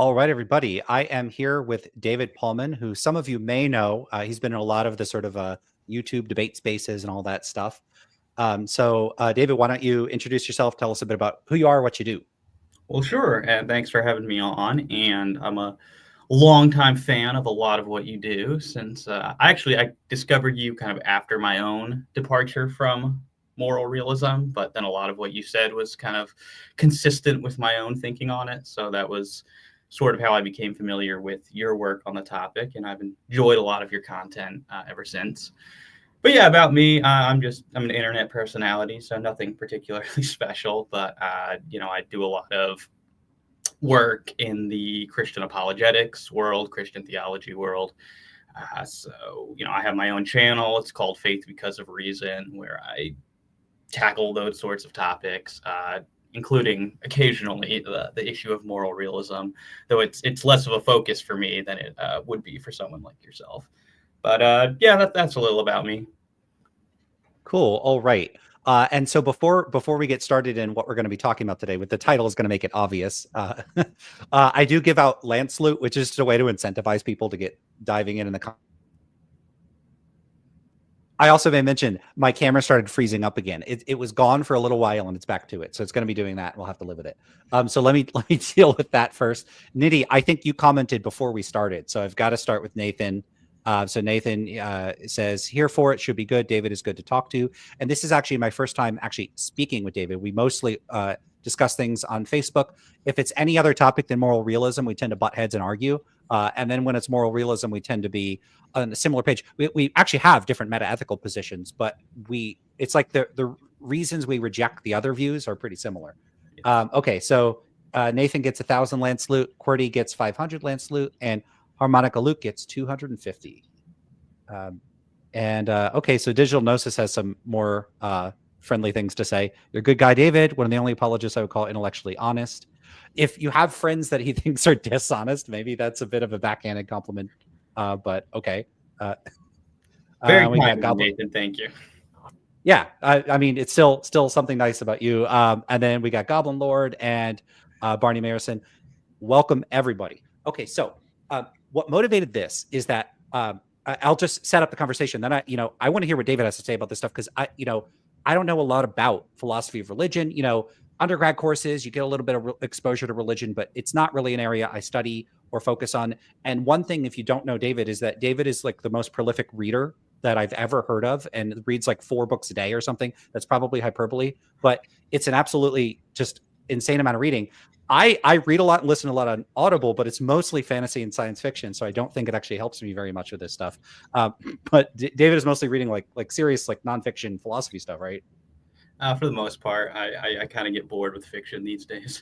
All right, everybody. I am here with David Pallmann, who some of you may know. He's been in a lot of the sort of YouTube debate spaces and all that stuff. David, why don't you introduce yourself? Tell us a bit about who you are, what you do. Well, sure. And thanks for having me on. And I'm a longtime fan of a lot of what you do since I discovered you kind of after my own departure from moral realism. But then a lot of what you said was kind of consistent with my own thinking on it. So that was sort of how I became familiar with your work on the topic. And I've enjoyed a lot of your content ever since. But yeah, about me, I'm an internet personality, so nothing particularly special. But I do a lot of work in the Christian apologetics world, Christian theology world. I have my own channel. It's called Faith Because of Reason, where I tackle those sorts of topics, including occasionally the issue of moral realism, though it's less of a focus for me than it would be for someone like yourself. But that's a little about me. Cool. All right. And so before we get started in what we're going to be talking about today, with the title is going to make it obvious. I do give out Lance Loot, which is just a way to incentivize people to get diving in the. I also may mention my camera started freezing up again. It was gone for a little while and it's back to it, so it's going to be doing that. We'll have to live with it. So let me deal with that first. Nitty, I think you commented before we started, so I've got to start with Nathan. So Nathan says, here for it, should be good. David is good to talk to. And this is actually my first time actually speaking with David. We mostly discuss things on Facebook. If it's any other topic than moral realism, we tend to butt heads and argue. And then when it's moral realism, we tend to be on a similar page. We actually have different meta-ethical positions, but it's like the reasons we reject the other views are pretty similar. Okay, so Nathan gets 1,000 Lance Loot, QWERTY gets 500 Lance Loot, and Harmonica Luke gets 250. Okay, so Digital Gnosis has some more friendly things to say. You're a good guy, David. One of the only apologists I would call intellectually honest. If you have friends that he thinks are dishonest, maybe that's a bit of a backhanded compliment. But okay. Very kind, Nathan. Thank you. Yeah, I mean, it's still something nice about you. And then we got Goblin Lord and Barney Marison. Welcome, everybody. Okay, so what motivated this is that I'll just set up the conversation. Then I want to hear what David has to say about this stuff, because I don't know a lot about philosophy of religion. Undergrad courses, you get a little bit of exposure to religion, but it's not really an area I study or focus on. And one thing, if you don't know David, is that David is like the most prolific reader that I've ever heard of, and reads like 4 books a day or something. That's probably hyperbole, but it's an absolutely just insane amount of reading. I read a lot and listen a lot on Audible, but it's mostly fantasy and science fiction, so I don't think it actually helps me very much with this stuff. But David is mostly reading like serious, like nonfiction philosophy stuff, right? For the most part, I kind of get bored with fiction these days.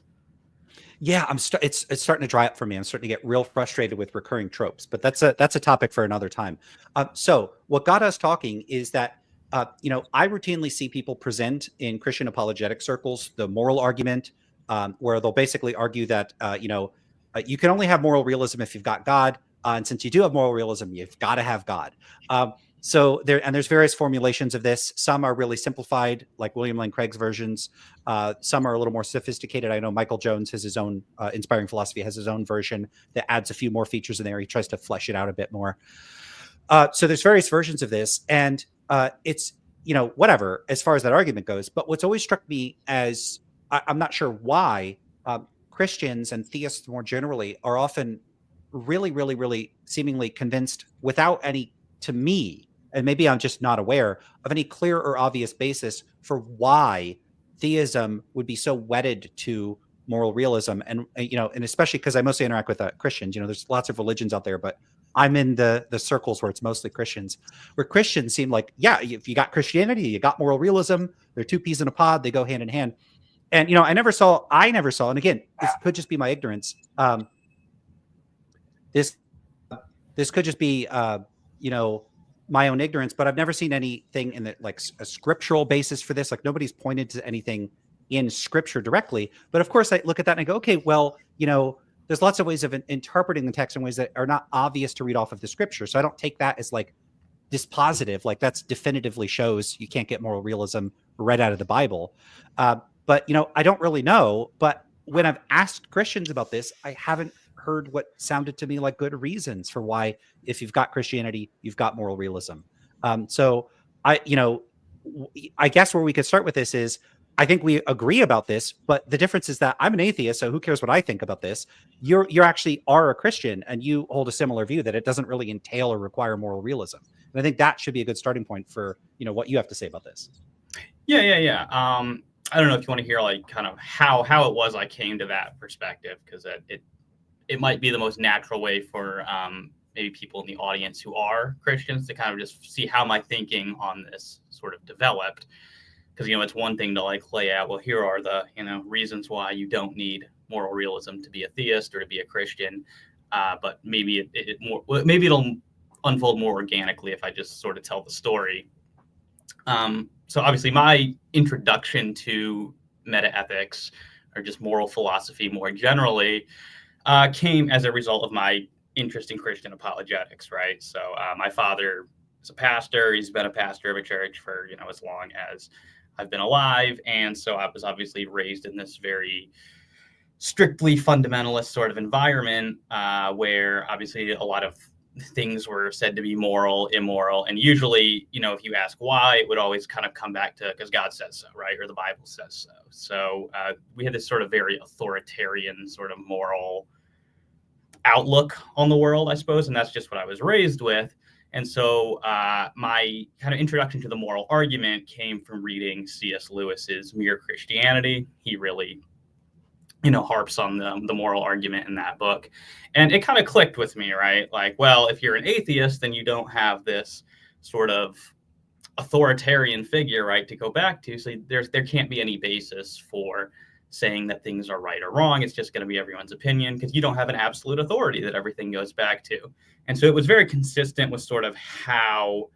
Yeah, it's starting to dry up for me. I'm starting to get real frustrated with recurring tropes, but that's a topic for another time. So what got us talking is that I routinely see people present in Christian apologetic circles the moral argument, where they'll basically argue that you can only have moral realism if you've got God, and since you do have moral realism, you've got to have God. So there's various formulations of this. Some are really simplified, like William Lane Craig's versions. Some are a little more sophisticated. I know Michael Jones has his own Inspiring Philosophy, has his own version that adds a few more features in there. He tries to flesh it out a bit more. So there's various versions of this, and it's whatever as far as that argument goes. But what's always struck me as I'm not sure why Christians and theists more generally are often really, really, really seemingly convinced without any, to me, and maybe I'm just not aware of any clear or obvious basis for why theism would be so wedded to moral realism. And especially because I mostly interact with Christians. There's lots of religions out there, but I'm in the circles where it's mostly Christians, where Christians seem like, yeah, if you got Christianity, you got moral realism. They're 2 peas in a pod. They go hand in hand. And, I never saw, and again, this could just be my ignorance. This could just be, my own ignorance, but I've never seen anything in like a scriptural basis for this. Like nobody's pointed to anything in scripture directly. But of course I look at that and I go, okay, well, there's lots of ways of interpreting the text in ways that are not obvious to read off of the scripture. So I don't take that as like dispositive, like that's definitively shows you can't get moral realism read out of the Bible. But I don't really know. But when I've asked Christians about this, I haven't heard what sounded to me like good reasons for why, if you've got Christianity, you've got moral realism. So I, I guess where we could start with this is, I think we agree about this, but the difference is that I'm an atheist, so who cares what I think about this? You're actually are a Christian, and you hold a similar view that it doesn't really entail or require moral realism. And I think that should be a good starting point for what you have to say about this. Yeah. I don't know if you want to hear like kind of how it was I came to that perspective, because it might be the most natural way for maybe people in the audience who are Christians to kind of just see how my thinking on this sort of developed. Because, it's one thing to like lay out, well, here are the, reasons why you don't need moral realism to be a theist or to be a Christian. But maybe maybe it'll unfold more organically if I just sort of tell the story. So obviously my introduction to metaethics, or just moral philosophy more generally, came as a result of my interest in Christian apologetics, right? So my father is a pastor. He's been a pastor of a church for, as long as I've been alive. And so I was obviously raised in this very strictly fundamentalist sort of environment, where obviously a lot of things were said to be moral, immoral. And usually, if you ask why, it would always kind of come back to because God says so, right? Or the Bible says so. So we had this sort of very authoritarian sort of moral outlook on the world, I suppose. And that's just what I was raised with. And so my kind of introduction to the moral argument came from reading C.S. Lewis's Mere Christianity. He really, harps on the moral argument in that book. And it kind of clicked with me, right? Like, well, if you're an atheist, then you don't have this sort of authoritarian figure, right, to go back to. So there can't be any basis for saying that things are right or wrong. It's just going to be everyone's opinion, because you don't have an absolute authority that everything goes back to. And so it was very consistent with sort of how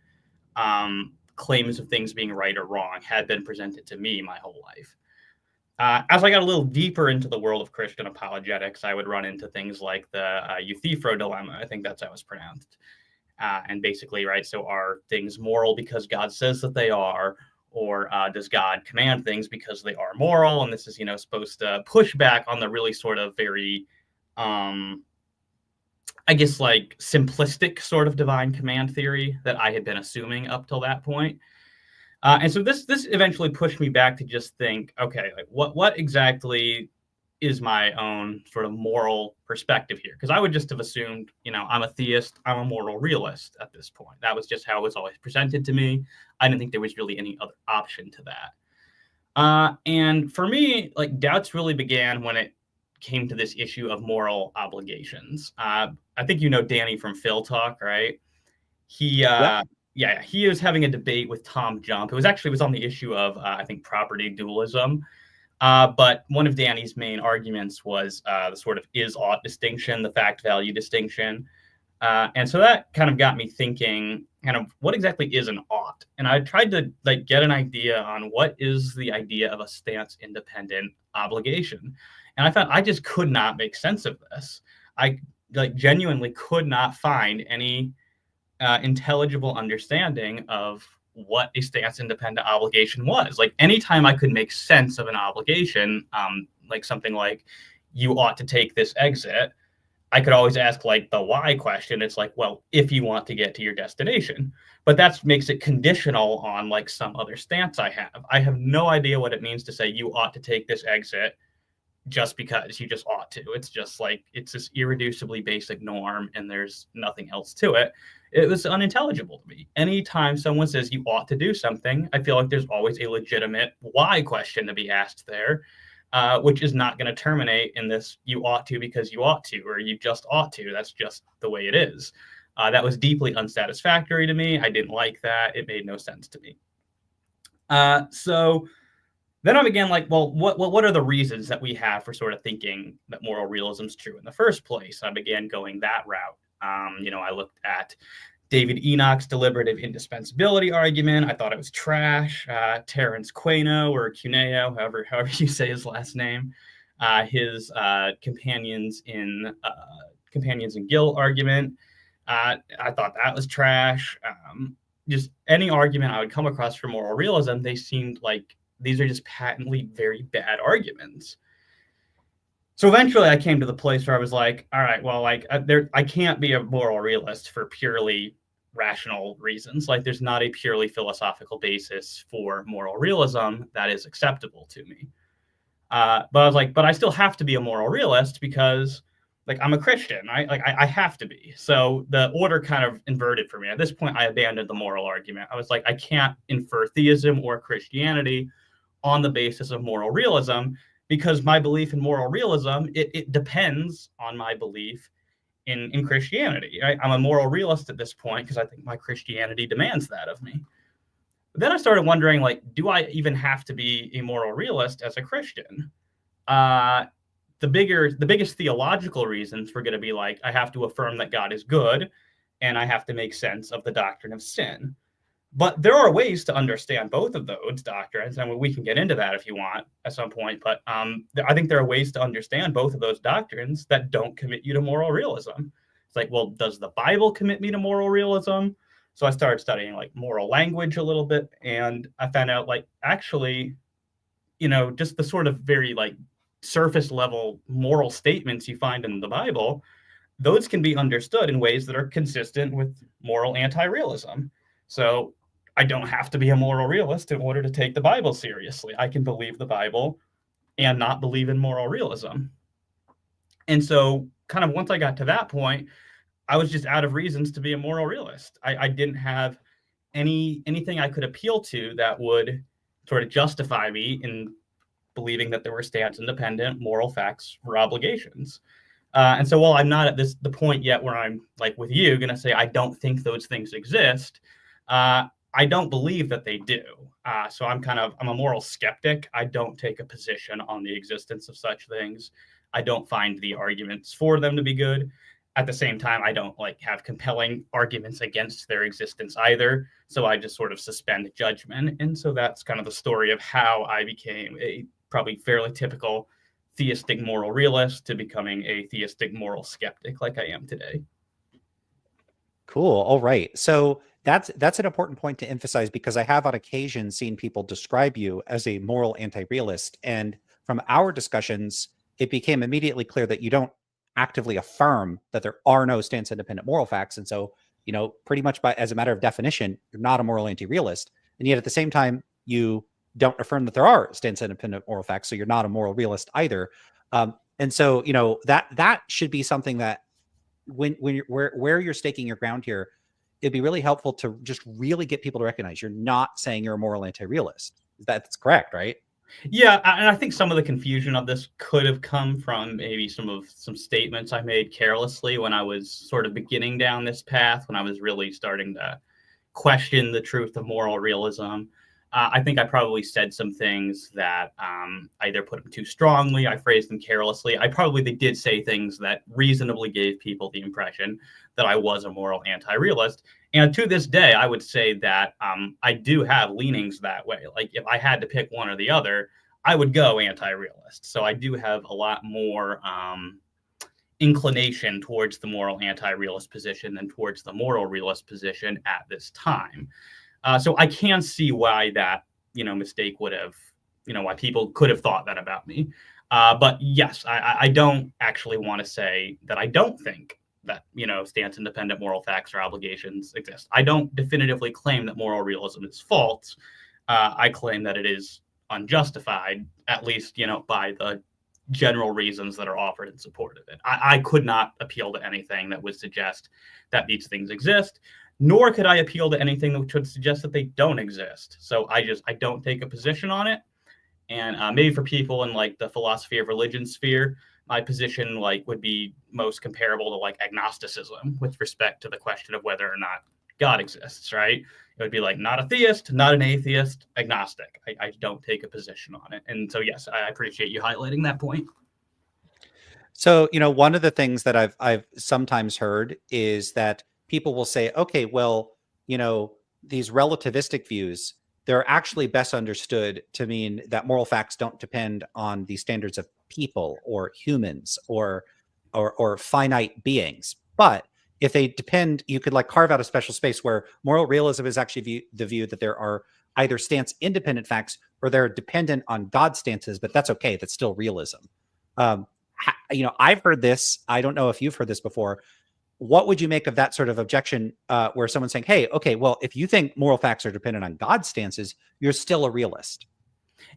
claims of things being right or wrong had been presented to me my whole life. As I got a little deeper into the world of Christian apologetics, I would run into things like the Euthyphro dilemma. I think that's how it's pronounced. And basically, right, so are things moral because God says that they are, or does God command things because they are moral? And this is, supposed to push back on the really sort of very, I guess, like simplistic sort of divine command theory that I had been assuming up till that point. And so this eventually pushed me back to just think, okay, like what exactly is my own sort of moral perspective here? Because I would just have assumed, I'm a theist, I'm a moral realist at this point. That was just how it was always presented to me. I didn't think there was really any other option to that. And for me, like, doubts really began when it came to this issue of moral obligations. I think Danny from Phil Talk, right? He was having a debate with Tom Jump. It was on the issue of, I think, property dualism. But one of Danny's main arguments was the sort of is-ought distinction, the fact-value distinction. And so that kind of got me thinking, kind of, what exactly is an ought? And I tried to get an idea on what is the idea of a stance-independent obligation. And I found I just could not make sense of this. I genuinely could not find any intelligible understanding of what a stance-independent obligation was. Like, anytime I could make sense of an obligation, like something like, you ought to take this exit, I could always ask like the why question. It's like, well, if you want to get to your destination. But that makes it conditional on like some other stance I have. I have no idea what it means to say you ought to take this exit just because you just ought to. It's just like, it's this irreducibly basic norm and there's nothing else to it. It was unintelligible to me. Anytime someone says you ought to do something, I feel like there's always a legitimate why question to be asked there, which is not going to terminate in this you ought to because you ought to, or you just ought to. That's just the way it is. That was deeply unsatisfactory to me. I didn't like that. It made no sense to me. So then I began like, well, what are the reasons that we have for sort of thinking that moral realism is true in the first place? I began going that route. I looked at David Enoch's deliberative indispensability argument. I thought it was trash. Terence Quaino, or Cuneo, however you say his last name, his companions in guilt argument. I thought that was trash. Just any argument I would come across for moral realism, they seemed like these are just patently very bad arguments. So eventually I came to the place where I was like, all right, well, like I can't be a moral realist for purely rational reasons. Like there's not a purely philosophical basis for moral realism that is acceptable to me. But I was like, but I still have to be a moral realist because like I'm a Christian. I have to be. So the order kind of inverted for me. At this point, I abandoned the moral argument. I was like, I can't infer theism or Christianity on the basis of moral realism because my belief in moral realism, it depends on my belief in Christianity. Right? I'm a moral realist at this point because I think my Christianity demands that of me. But then I started wondering, like, do I even have to be a moral realist as a Christian? Uh, the biggest theological reasons were going to be like, I have to affirm that God is good, and I have to make sense of the doctrine of sin. But there are ways to understand both of those doctrines, and we can get into that if you want at some point. But I think there are ways to understand both of those doctrines that don't commit you to moral realism. It's like, well, does the Bible commit me to moral realism? So I started studying like moral language a little bit, and I found out like actually, just the sort of very like surface level moral statements you find in the Bible, those can be understood in ways that are consistent with moral anti-realism. So I don't have to be a moral realist in order to take the Bible seriously. I can believe the Bible and not believe in moral realism. And so kind of once I got to that point, I was just out of reasons to be a moral realist. I didn't have anything I could appeal to that would sort of justify me in believing that there were stance-independent moral facts or obligations. And so while I'm not at the point yet where I'm like with you going to say I don't think those things exist, I don't believe that they do. So I'm a moral skeptic. I don't take a position on the existence of such things. I don't find the arguments for them to be good. At the same time, I don't like have compelling arguments against their existence either. So I just sort of suspend judgment. And so that's kind of the story of how I became a probably fairly typical theistic moral realist to becoming a theistic moral skeptic like I am today. Cool. All right. So that's an important point to emphasize because I have on occasion seen people describe you as a moral anti-realist. And from our discussions, it became immediately clear that you don't actively affirm that there are no stance-independent moral facts. And so, pretty much as a matter of definition, you're not a moral anti-realist. And yet at the same time, you don't affirm that there are stance-independent moral facts. So you're not a moral realist either. And so, that should be something that when you're where you're staking your ground here, it'd be really helpful to just really get people to recognize you're not saying you're a moral anti-realist. That's correct, right? Yeah, and I think some of the confusion of this could have come from maybe some statements I made carelessly when I was sort of beginning down this path, when I was really starting to question the truth of moral realism. I think I probably said some things that I either put them too strongly, I phrased them carelessly. I probably did say things that reasonably gave people the impression that I was a moral anti-realist. And to this day, I would say that I do have leanings that way. Like if I had to pick one or the other, I would go anti-realist. So I do have a lot more inclination towards the moral anti-realist position than towards the moral realist position at this time. So I can see why that, mistake would have, why people could have thought that about me. But yes, I don't actually want to say that I don't think that, stance-independent moral facts or obligations exist. I don't definitively claim that moral realism is false. I claim that it is unjustified, at least, by the general reasons that are offered in support of it. I could not appeal to anything that would suggest that these things exist, nor could I appeal to anything that would suggest that they don't exist. So I don't take a position on it. And maybe for people in like the philosophy of religion sphere, my position would be most comparable to like agnosticism with respect to the question of whether or not God exists, right? It would be like not a theist, not an atheist, agnostic. I don't take a position on it. And so, yes, I appreciate you highlighting that point. So, one of the things that I've sometimes heard is that people will say, okay, well, these relativistic views, they're actually best understood to mean that moral facts don't depend on the standards of people or humans or finite beings. But if they depend, you could carve out a special space where moral realism is actually the view that there are either stance independent facts or they're dependent on God's stances, but that's okay. That's still realism. I've heard this. I don't know if you've heard this before. What would you make of that sort of objection where someone's saying, hey, okay, well, if you think moral facts are dependent on God's stances, you're still a realist?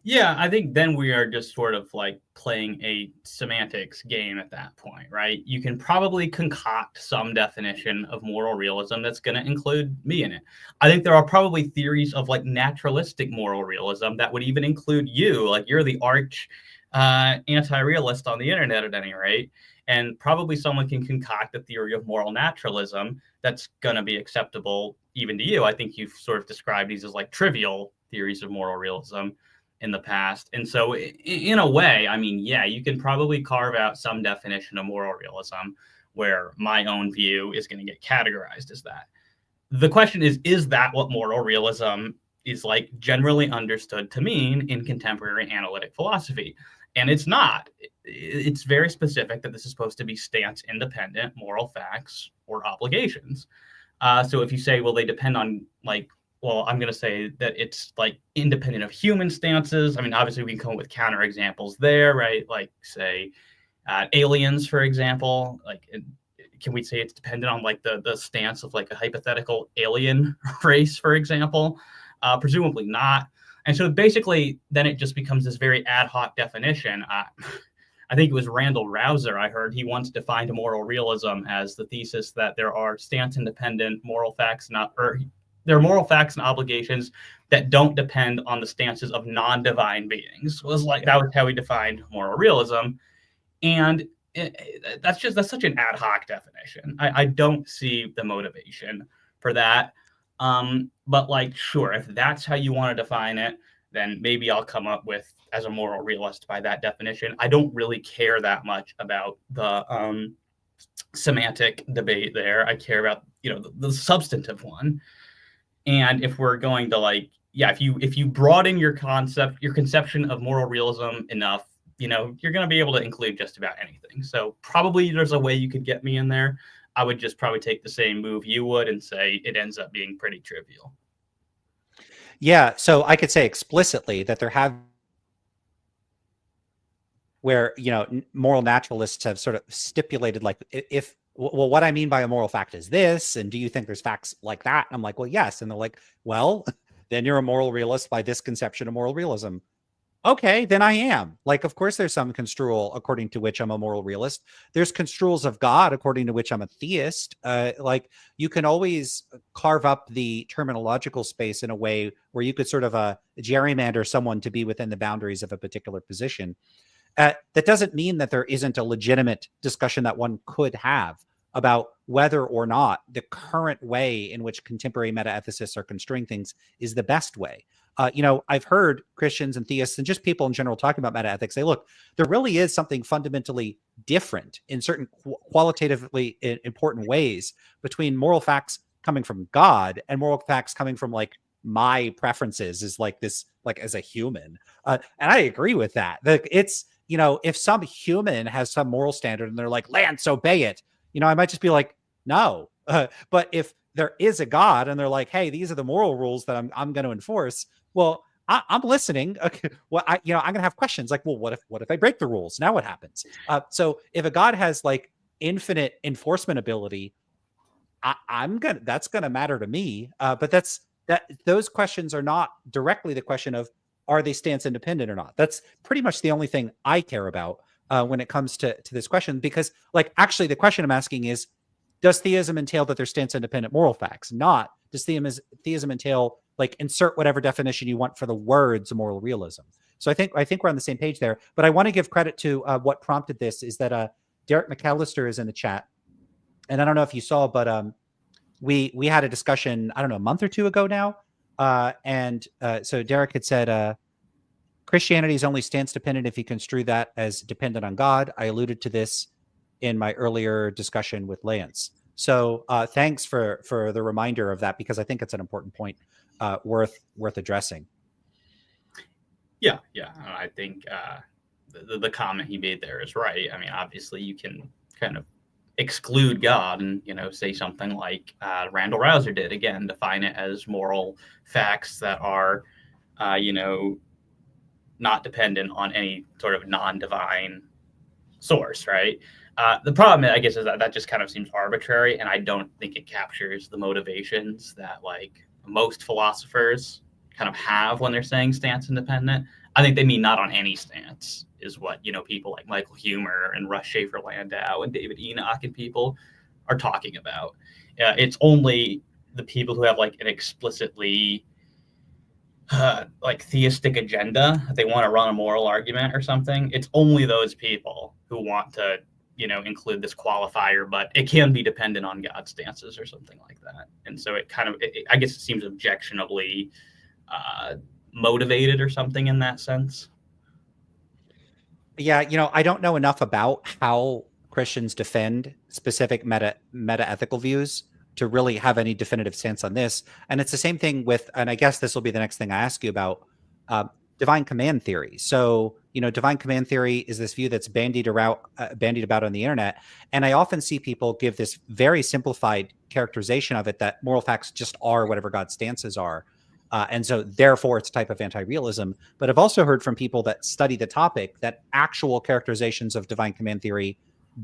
Yeah, I think then we are just sort of like playing a semantics game at that point, right? You can probably concoct some definition of moral realism that's going to include me in it. I think there are probably theories of like naturalistic moral realism that would even include you. Like you're the arch anti-realist on the internet at any rate. And probably someone can concoct a theory of moral naturalism that's going to be acceptable even to you. I think you've sort of described these as like trivial theories of moral realism in the past. And so in a way, I mean, yeah, you can probably carve out some definition of moral realism where my own view is going to get categorized as that. The question is that what moral realism is like generally understood to mean in contemporary analytic philosophy? And it's not. It's very specific that this is supposed to be stance independent moral facts or obligations. So if you say, well, they depend on like, well, I'm going to say that it's like independent of human stances. I mean, obviously we can come up with counter examples there, right? Like say aliens, for example, like can we say it's dependent on like the stance of like a hypothetical alien race, for example? Presumably not. And so basically then it just becomes this very ad hoc definition. I think it was Randall Rouser, I heard, he once defined moral realism as the thesis that there are stance-independent moral facts, there are moral facts and obligations that don't depend on the stances of non-divine beings. It was like that was how he defined moral realism, and that's such an ad hoc definition. I don't see the motivation for that. But like, sure, if that's how you want to define it, then maybe I'll come up with as a moral realist by that definition. I don't really care that much about the semantic debate there. I care about the substantive one. And if we're going to like, yeah, if you broaden your conception of moral realism enough, you're going to be able to include just about anything. So probably there's a way you could get me in there. I would just probably take the same move you would and say it ends up being pretty trivial. Yeah, so I could say explicitly that there have where moral naturalists have sort of stipulated like if well what I mean by a moral fact is this, and do you think there's facts like that? I'm like, well, yes. And they're like, well, then you're a moral realist by this conception of moral realism. Okay, then I am. Like, of course, there's some construal according to which I'm a moral realist. There's construals of God according to which I'm a theist. Like, you can always carve up the terminological space in a way where you could sort of gerrymander someone to be within the boundaries of a particular position. That doesn't mean that there isn't a legitimate discussion that one could have about whether or not the current way in which contemporary metaethicists are construing things is the best way. I've heard Christians and theists and just people in general talking about metaethics say, look, there really is something fundamentally different in certain qualitatively important ways between moral facts coming from God and moral facts coming from like my preferences is like this, like as a human. And I agree with that. It's, if some human has some moral standard and they're like, Lance, obey it, I might just be like, no. But if there is a God and they're like, hey, these are the moral rules that I'm going to enforce, well, I'm listening. Okay, well, I'm going to have questions like, well, what if I break the rules? Now what happens? So if a God has like infinite enforcement ability, that's going to matter to me. But those questions are not directly the question of are they stance independent or not. That's pretty much the only thing I care about when it comes to this question, because like actually the question I'm asking is, does theism entail that there's stance independent moral facts? Not does theism entail like insert whatever definition you want for the words moral realism. So I think we're on the same page there. But I want to give credit to what prompted this is that Derek McAllister is in the chat, and I don't know if you saw, but we had a discussion, I don't know, a month or two ago now, and so Derek had said Christianity is only stance dependent if you construe that as dependent on God. I alluded to this in my earlier discussion with Lance. So thanks for the reminder of that, because I think it's an important point worth addressing. Yeah. I think the comment he made there is right. I mean, obviously you can kind of exclude God and, say something like Randall Rouser did, again, define it as moral facts that are, not dependent on any sort of non-divine source, right? The problem, I guess, is that that just kind of seems arbitrary, and I don't think it captures the motivations that like most philosophers kind of have when they're saying stance independent. I think they mean not on any stance, is what people like Michael Huemer and Russ Schaefer Landau and David Enoch and people are talking about. It's only the people who have like an explicitly like theistic agenda, they want to run a moral argument or something. It's only those people who want to include this qualifier, but it can be dependent on God's stances or something like that. And so it kind of I guess it seems objectionably motivated or something in that sense. Yeah, I don't know enough about how Christians defend specific meta ethical views to really have any definitive stance on this. And it's the same thing with, and I guess this will be the next thing I ask you about, uh, divine command theory. So, divine command theory is this view that's bandied about on the internet. And I often see people give this very simplified characterization of it, that moral facts just are whatever God's stances are. And so therefore it's a type of anti-realism. But I've also heard from people that study the topic that actual characterizations of divine command theory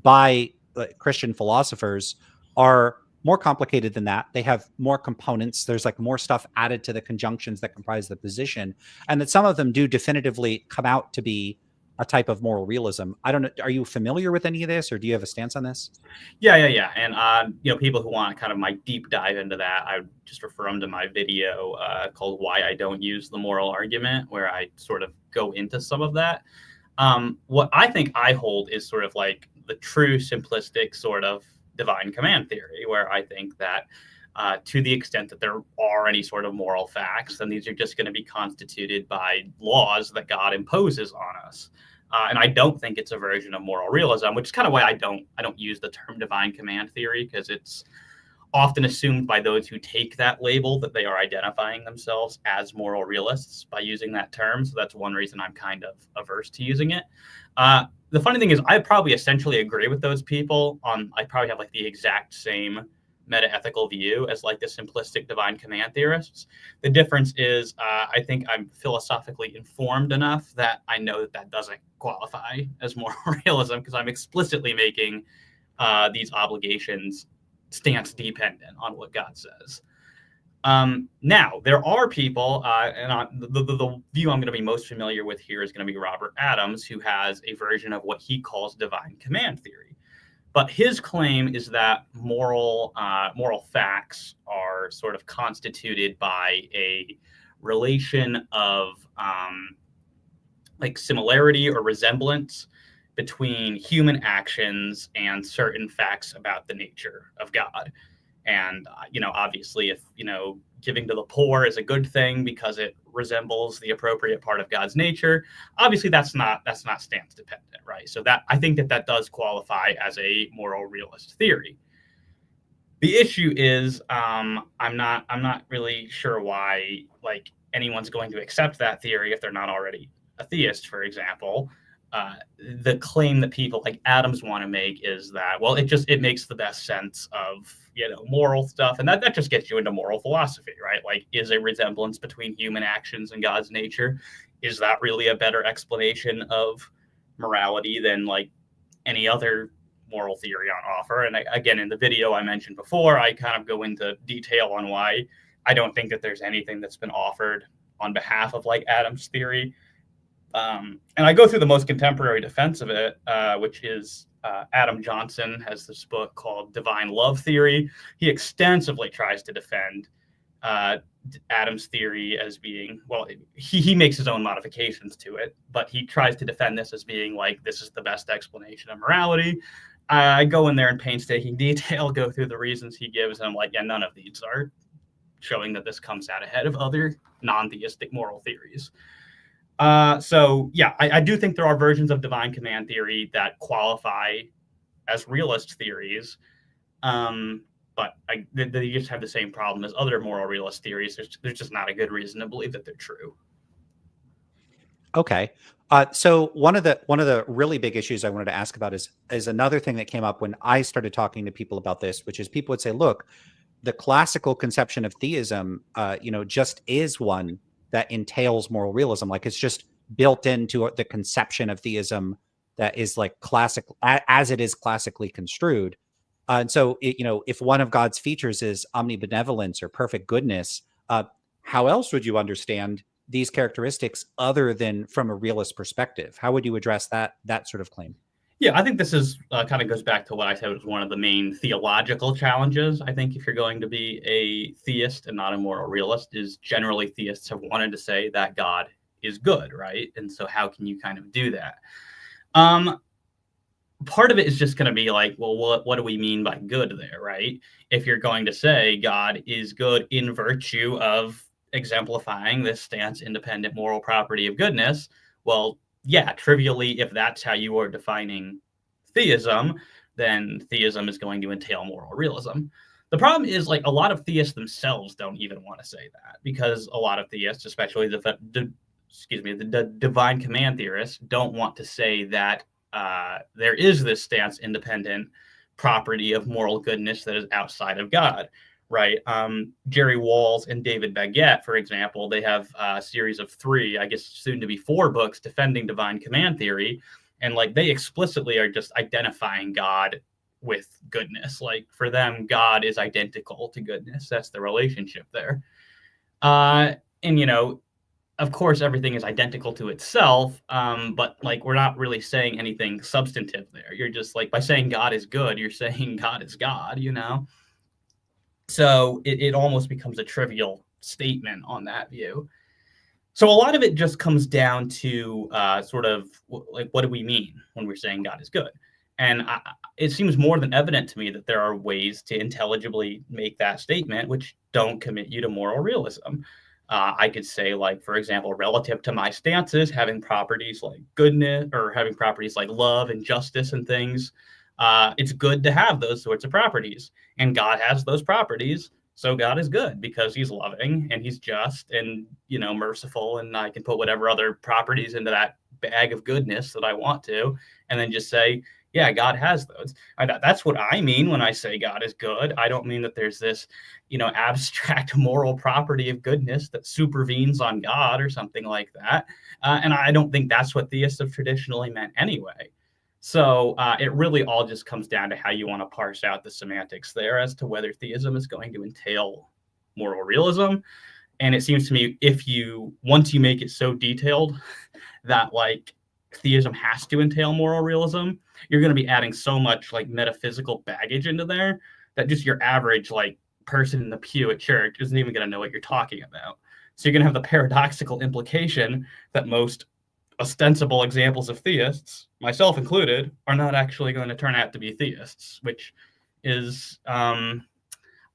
by Christian philosophers are more complicated than that. They have more components. There's like more stuff added to the conjunctions that comprise the position. And that some of them do definitively come out to be a type of moral realism. I don't know. Are you familiar with any of this, or do you have a stance on this? Yeah. And people who want kind of my deep dive into that, I would just refer them to my video called "Why I Don't Use the Moral Argument," where I sort of go into some of that. What I think I hold is sort of like the true simplistic sort of divine command theory, where I think that to the extent that there are any sort of moral facts, then these are just going to be constituted by laws that God imposes on us. And I don't think it's a version of moral realism, which is kind of why I don't use the term divine command theory, because it's often assumed by those who take that label that they are identifying themselves as moral realists by using that term. So that's one reason I'm kind of averse to using it. The funny thing is, I probably essentially agree with those people on, I probably have like the exact same meta-ethical view as like the simplistic divine command theorists. The difference is I think I'm philosophically informed enough that I know that that doesn't qualify as moral realism, because I'm explicitly making these obligations stance dependent on what God says. Now, there are people, and the view I'm going to be most familiar with here is going to be Robert Adams, who has a version of what he calls divine command theory. But his claim is that moral facts are sort of constituted by a relation of like similarity or resemblance between human actions and certain facts about the nature of God. And obviously, if giving to the poor is a good thing because it resembles the appropriate part of God's nature, obviously that's not stance dependent, right? So that, I think that does qualify as a moral realist theory. The issue is I'm not really sure why like anyone's going to accept that theory if they're not already a theist, for example. The claim that people like Adams want to make is that, well, it makes the best sense of moral stuff, and that just gets you into moral philosophy, right? Like, is a resemblance between human actions and God's nature, is that really a better explanation of morality than like any other moral theory on offer? And again, in the video I mentioned before, I kind of go into detail on why I don't think that there's anything that's been offered on behalf of like Adams' theory. And I go through the most contemporary defense of it, which is Adam Johnson has this book called Divine Love Theory. He extensively tries to defend Adam's theory as being, well, he makes his own modifications to it, but he tries to defend this as being like, this is the best explanation of morality. I go in there in painstaking detail, go through the reasons he gives, and I'm like, yeah, none of these are showing that this comes out ahead of other non-theistic moral theories. So yeah, I do think there are versions of divine command theory that qualify as realist theories, but they just have the same problem as other moral realist theories. There's just not a good reason to believe that they're true. Okay. So one of the really big issues I wanted to ask about is another thing that came up when I started talking to people about this, which is people would say, look, the classical conception of theism, just is one that entails moral realism. Like, it's just built into the conception of theism, that that is like classic as it is classically construed. And so, if one of God's features is omnibenevolence or perfect goodness, how else would you understand these characteristics other than from a realist perspective? How would you address that sort of claim? Yeah, I think this is kind of goes back to what I said was one of the main theological challenges. I think if you're going to be a theist and not a moral realist, is generally theists have wanted to say that God is good, right? And so how can you kind of do that? Part of it is just going to be like, well, what do we mean by good there, right? If you're going to say God is good in virtue of exemplifying this stance independent moral property of goodness, well, yeah, trivially, if that's how you are defining theism, then theism is going to entail moral realism. The problem is, like, a lot of theists themselves don't even want to say that, because a lot of theists, especially the divine command theorists, don't want to say that there is this stance independent property of moral goodness that is outside of God, right? Jerry Walls and David Baguette, for example, they have a series of 3, I guess soon to be 4 books defending divine command theory. And like they explicitly are just identifying God with goodness. Like for them, God is identical to goodness. That's the relationship there. And of course, everything is identical to itself, but like we're not really saying anything substantive there. You're just like, by saying God is good, you're saying God is God, So it almost becomes a trivial statement on that view. So a lot of it just comes down to sort of like, what do we mean when we're saying God is good? And it seems more than evident to me that there are ways to intelligibly make that statement which don't commit you to moral realism. I could say, like, for example, relative to my stances, having properties like goodness or having properties like love and justice and things, it's good to have those sorts of properties. And God has those properties. So God is good because he's loving and he's just and, merciful. And I can put whatever other properties into that bag of goodness that I want to, and then just say, yeah, God has those. That's what I mean when I say God is good. I don't mean that there's this, abstract moral property of goodness that supervenes on God or something like that. And I don't think that's what theists have traditionally meant anyway. So it really all just comes down to how you want to parse out the semantics there as to whether theism is going to entail moral realism. And it seems to me once you make it so detailed that like theism has to entail moral realism, you're going to be adding so much like metaphysical baggage into there that just your average like person in the pew at church isn't even going to know what you're talking about. So you're going to have the paradoxical implication that most ostensible examples of theists, myself included, are not actually going to turn out to be theists, which is, I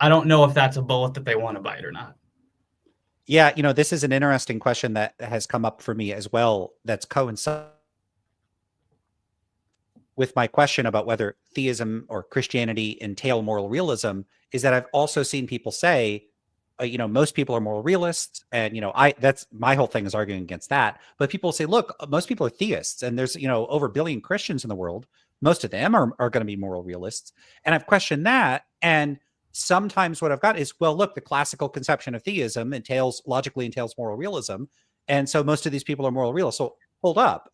don't know if that's a bullet that they want to bite or not. Yeah, this is an interesting question that has come up for me as well. That's coincided with my question about whether theism or Christianity entail moral realism, is that I've also seen people say, most people are moral realists, and that's my whole thing is arguing against that. But people say, look, most people are theists, and there's over a billion Christians in the world. Most of them are going to be moral realists, and I've questioned that. And sometimes what I've got is, well, look, the classical conception of theism logically entails moral realism, and so most of these people are moral realists. So hold up,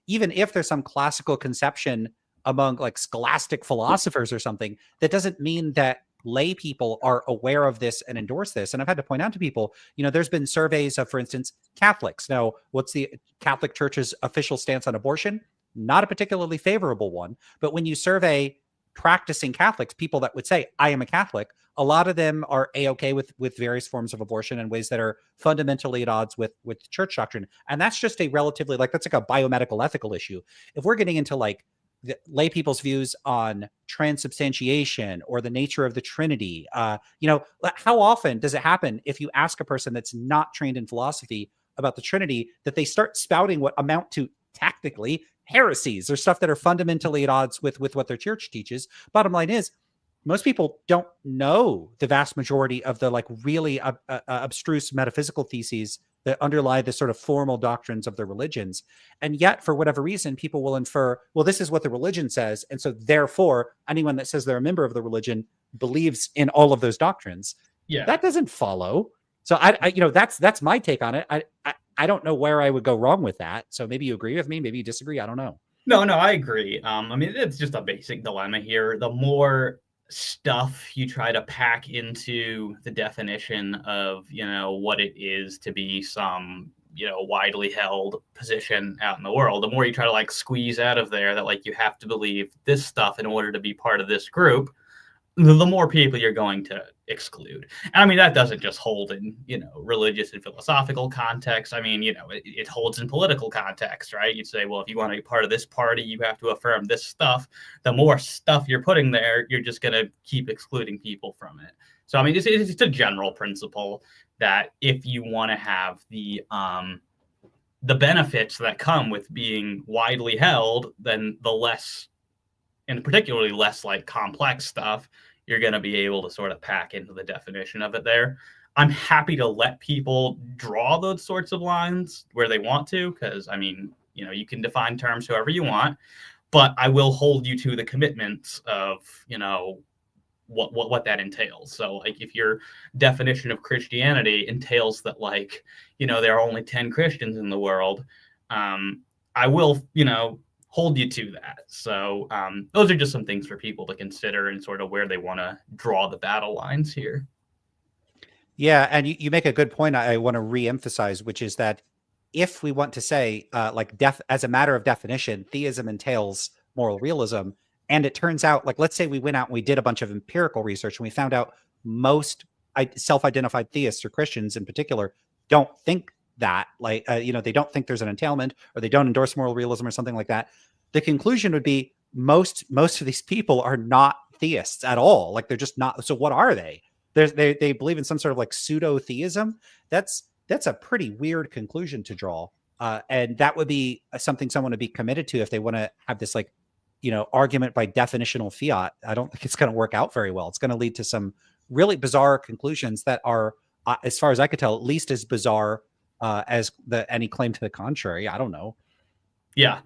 even if there's some classical conception among like scholastic philosophers or something, that doesn't mean that lay people are aware of this and endorse this. And I've had to point out to people, there's been surveys of, for instance, Catholics. Now, what's the Catholic Church's official stance on abortion? Not a particularly favorable one. But when you survey practicing Catholics, people that would say, I am a Catholic, a lot of them are A-okay with various forms of abortion in ways that are fundamentally at odds with church doctrine. And that's just a relatively, that's like a biomedical ethical issue. If we're getting into like the lay people's views on transubstantiation or the nature of the Trinity, how often does it happen if you ask a person that's not trained in philosophy about the Trinity that they start spouting what amount to tactically heresies or stuff that are fundamentally at odds with what their church teaches? Bottom line is, most people don't know the vast majority of the like really abstruse metaphysical theses that underlie the sort of formal doctrines of their religions. And yet, for whatever reason, people will infer, well, this is what the religion says. And so therefore, anyone that says they're a member of the religion believes in all of those doctrines. Yeah. That doesn't follow. So that's my take on it. I don't know where I would go wrong with that. So maybe you agree with me, maybe you disagree. I don't know. No, no, I agree. I mean, it's just a basic dilemma here. The more stuff you try to pack into the definition of, what it is to be some, widely held position out in the world, the more you try to like squeeze out of there that like you have to believe this stuff in order to be part of this group, the more people you're going to exclude. And I mean, that doesn't just hold in, religious and philosophical context. I mean, it holds in political context, right? You'd say, well, if you want to be part of this party, you have to affirm this stuff. The more stuff you're putting there, you're just going to keep excluding people from it. So, I mean, it's a general principle that if you want to have the benefits that come with being widely held, then the less, and particularly less like complex stuff, you're going to be able to sort of pack into the definition of it there. I'm happy to let people draw those sorts of lines where they want to, because I mean, you can define terms however you want, but I will hold you to the commitments of, what that entails. So like if your definition of Christianity entails that like, there are only 10 Christians in the world, I will, hold you to that. So those are just some things for people to consider and sort of where they want to draw the battle lines here. Yeah, and you make a good point I want to re-emphasize, which is that if we want to say, as a matter of definition, theism entails moral realism, and it turns out, like, let's say we went out and we did a bunch of empirical research and we found out most self-identified theists or Christians in particular don't think that, they don't think there's an entailment, or they don't endorse moral realism or something like that. The conclusion would be most of these people are not theists at all. Like, they're just not. So what are they? They believe in some sort of like pseudo theism. That's a pretty weird conclusion to draw. And that would be something someone would be committed to if they want to have this like, argument by definitional fiat. I don't think it's going to work out very well. It's going to lead to some really bizarre conclusions that are, as far as I could tell, at least as bizarre as any claim to the contrary. I don't know. Yeah.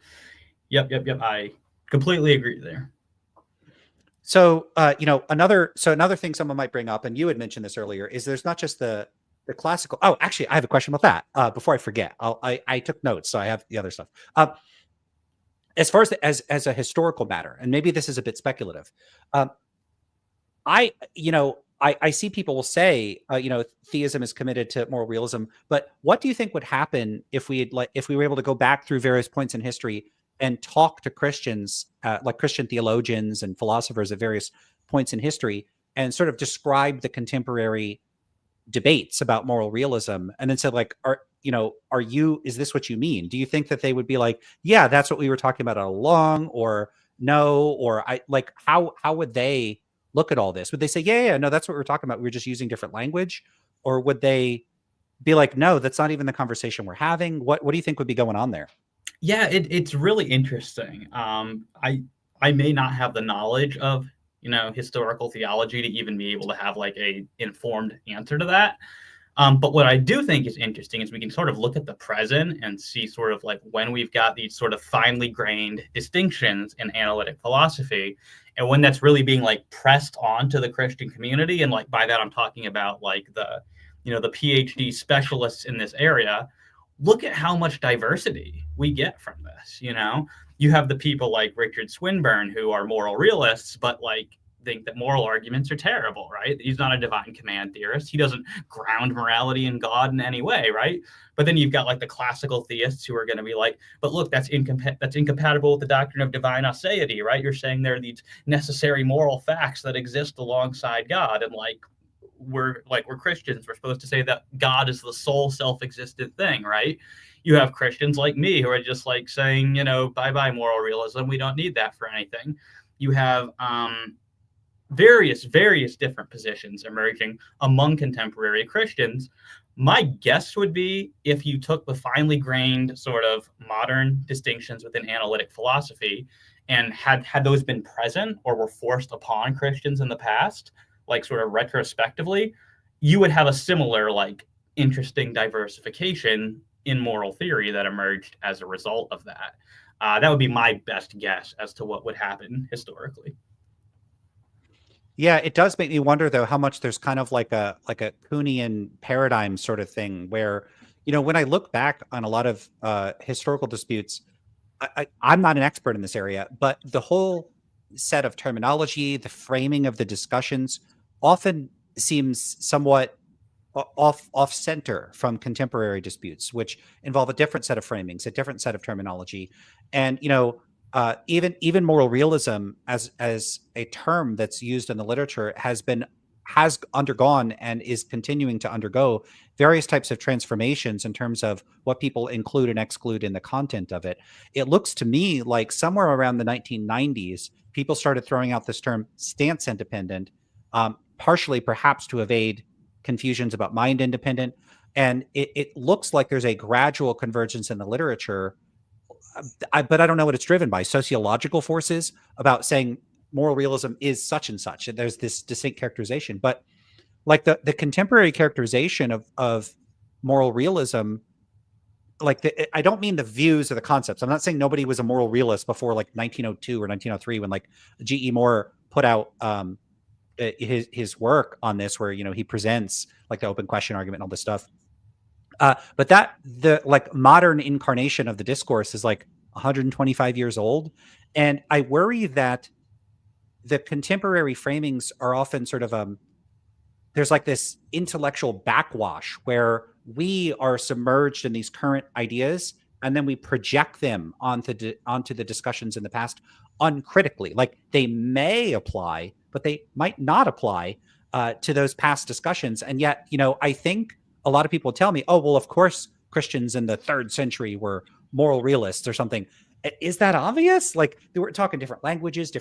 Yep. I completely agree there. So, another thing someone might bring up, and you had mentioned this earlier, is there's not just the classical. Oh, actually, I have a question about that. Before I forget, I took notes, so I have the other stuff. As far as a historical matter, and maybe this is a bit speculative, I see people will say, theism is committed to moral realism, but what do you think would happen if we were able to go back through various points in history and talk to Christians, like Christian theologians and philosophers at various points in history, and sort of describe the contemporary debates about moral realism, and then said, like, is this what you mean? Do you think that they would be like, yeah, that's what we were talking about all along, or no, or how would they look at all this? Would they say, yeah, no, that's what we were talking about, we were just using different language? Or would they be like, no, that's not even the conversation we're having? What do you think would be going on there? Yeah, it's really interesting. I may not have the knowledge of historical theology to even be able to have like a informed answer to that. But what I do think is interesting is we can sort of look at the present and see sort of like when we've got these sort of finely grained distinctions in analytic philosophy, and when that's really being like pressed onto the Christian community. And like by that I'm talking about like the PhD specialists in this area. Look at how much diversity we get from this. You have the people like Richard Swinburne who are moral realists, but like think that moral arguments are terrible, right? He's not a divine command theorist. He doesn't ground morality in God in any way, right? But then you've got like the classical theists who are going to be like, but look, that's incompatible with the doctrine of divine aseity, right? You're saying there are these necessary moral facts that exist alongside God, and like we're Christians, we're supposed to say that God is the sole self-existent thing, right? You have Christians like me who are just like saying, bye-bye moral realism. We don't need that for anything. You have various different positions emerging among contemporary Christians. My guess would be if you took the finely grained sort of modern distinctions within analytic philosophy and had those been present or were forced upon Christians in the past, like sort of retrospectively, you would have a similar like interesting diversification in moral theory that emerged as a result of that. That would be my best guess as to what would happen historically. Yeah, it does make me wonder though how much there's kind of like a Kuhnian paradigm sort of thing where, when I look back on a lot of historical disputes, I'm not an expert in this area, but the whole set of terminology, the framing of the discussions often seems somewhat off center from contemporary disputes, which involve a different set of framings, a different set of terminology, and even moral realism as a term that's used in the literature has undergone and is continuing to undergo various types of transformations in terms of what people include and exclude in the content of it. It looks to me like somewhere around the 1990s, people started throwing out this term stance independent, partially perhaps to evade confusions about mind independent. And it looks like there's a gradual convergence in the literature, but I don't know what it's driven by. Sociological forces about saying moral realism is such and such, and there's this distinct characterization. But like the contemporary characterization of moral realism, I don't mean the views or the concepts. I'm not saying nobody was a moral realist before like 1902 or 1903 when like G.E. Moore put out his work on this, where he presents like the open question argument and all this stuff. But that the like modern incarnation of the discourse is like 125 years old, and I worry that the contemporary framings are often sort of there's like this intellectual backwash where we are submerged in these current ideas and then we project them onto the discussions in the past uncritically. Like they may apply, but they might not apply to those past discussions. And yet, I think a lot of people tell me, oh, well, of course, Christians in the 3rd century were moral realists or something. Is that obvious? Like they were talking different languages,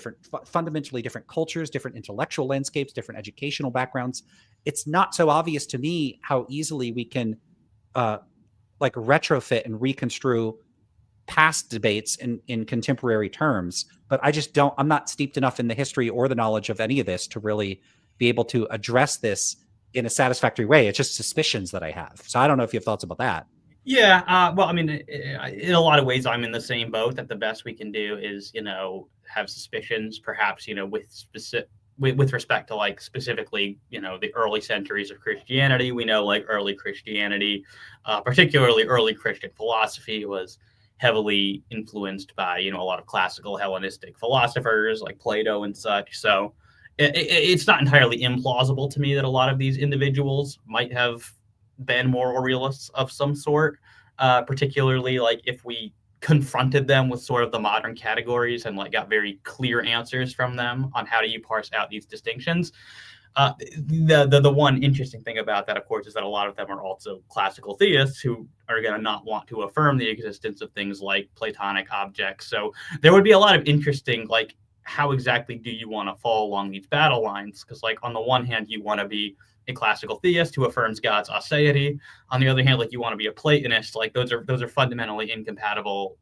fundamentally different cultures, different intellectual landscapes, different educational backgrounds. It's not so obvious to me how easily we can like retrofit and reconstrue past debates in contemporary terms. But I'm not steeped enough in the history or the knowledge of any of this to really be able to address this in a satisfactory way. It's just suspicions that I have. So I don't know if you have thoughts about that. Yeah, well, I mean, in a lot of ways, I'm in the same boat. That the best we can do is, have suspicions, perhaps, with respect to like specifically, the early centuries of Christianity. We know like early Christianity, particularly early Christian philosophy, was heavily influenced by a lot of classical Hellenistic philosophers like Plato and such. So it's not entirely implausible to me that a lot of these individuals might have been moral realists of some sort, particularly like if we confronted them with sort of the modern categories and like got very clear answers from them on how do you parse out these distinctions. The one interesting thing about that, of course, is that a lot of them are also classical theists who are going to not want to affirm the existence of things like Platonic objects. So there would be a lot of interesting, like, how exactly do you want to fall along these battle lines? Because, like, on the one hand, you want to be a classical theist who affirms God's aseity. On the other hand, like, you want to be a Platonist. Like, those are fundamentally incompatible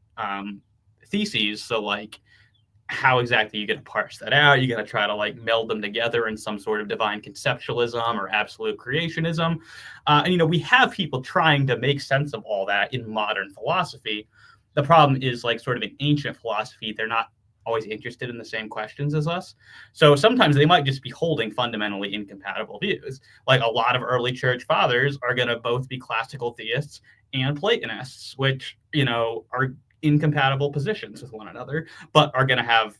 theses. So, like, how exactly are you going to parse that out? You're going to try to like meld them together in some sort of divine conceptualism or absolute creationism. And, we have people trying to make sense of all that in modern philosophy. The problem is like sort of in ancient philosophy, they're not always interested in the same questions as us. So sometimes they might just be holding fundamentally incompatible views. Like a lot of early church fathers are going to both be classical theists and Platonists, which, are incompatible positions with one another, but are going to have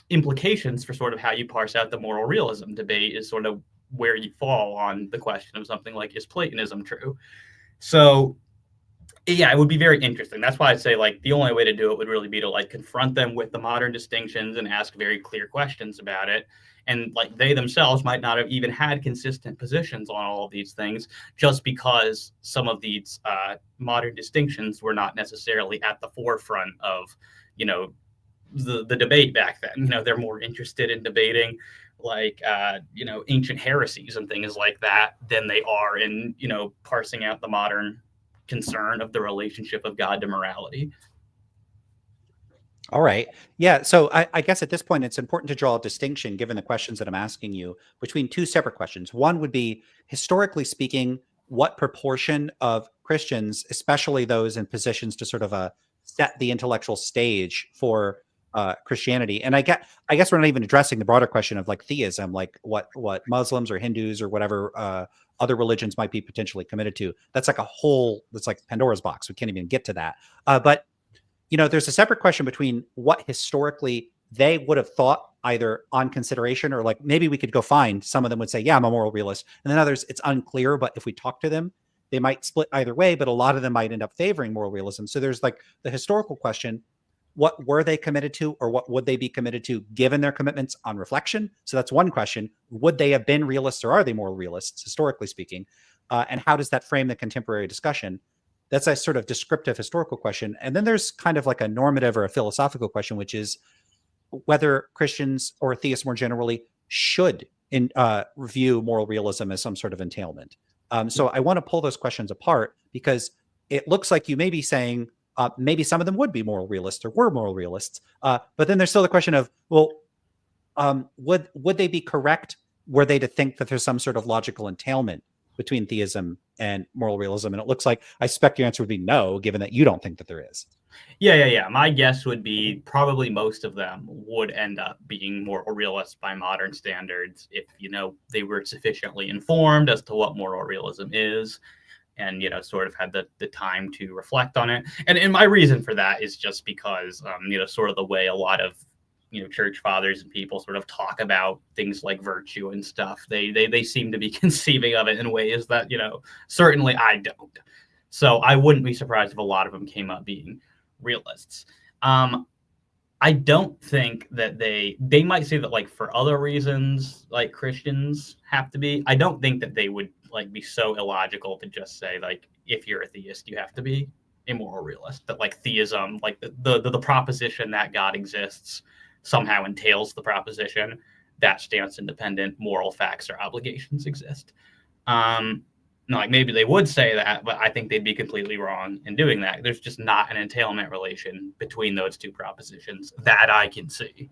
implications for sort of how you parse out the moral realism debate is sort of where you fall on the question of something like, is Platonism true? So yeah, it would be very interesting. That's why I'd say like the only way to do it would really be to like confront them with the modern distinctions and ask very clear questions about it. And like they themselves might not have even had consistent positions on all of these things just because some of these modern distinctions were not necessarily at the forefront of, the debate back then. They're more interested in debating like, ancient heresies and things like that than they are in, parsing out the modern concern of the relationship of God to morality. All right. Yeah. So I guess at this point, it's important to draw a distinction, given the questions that I'm asking you, between two separate questions. One would be, historically speaking, what proportion of Christians, especially those in positions to sort of set the intellectual stage for Christianity, and I guess we're not even addressing the broader question of like theism, like what Muslims or Hindus or whatever other religions might be potentially committed to. That's like Pandora's box. We can't even get to that. But there's a separate question between what historically they would have thought either on consideration, or like maybe we could go find some of them would say, yeah, I'm a moral realist. And then others, it's unclear, but if we talk to them, they might split either way, but a lot of them might end up favoring moral realism. So there's like the historical question: what were they committed to, or what would they be committed to given their commitments on reflection? So that's one question. Would they have been realists, or are they moral realists, historically speaking? And how does that frame the contemporary discussion? That's a sort of descriptive historical question. And then there's kind of like a normative or a philosophical question, which is whether Christians or theists more generally should review moral realism as some sort of entailment. So I want to pull those questions apart, because it looks like you may be saying maybe some of them would be moral realists or were moral realists. But then there's still the question of, well, would they be correct were they to think that there's some sort of logical entailment between theism and moral realism? And it looks like, I suspect your answer would be no, given that you don't think that there is. Yeah. My guess would be probably most of them would end up being moral realists by modern standards if, they were sufficiently informed as to what moral realism is, and, sort of had the time to reflect on it. And my reason for that is just because, sort of the way a lot of, church fathers and people sort of talk about things like virtue and stuff, they seem to be conceiving of it in ways that, certainly I don't. So I wouldn't be surprised if a lot of them came up being realists. I don't think that they might say that, like, for other reasons, like Christians have to be. I don't think that they would like be so illogical to just say, like, if you're a theist, you have to be a moral realist. That, like, theism, like the proposition that God exists somehow entails the proposition that stance-independent moral facts or obligations exist. Like, maybe they would say that, but I think they'd be completely wrong in doing that. There's just not an entailment relation between those two propositions that I can see.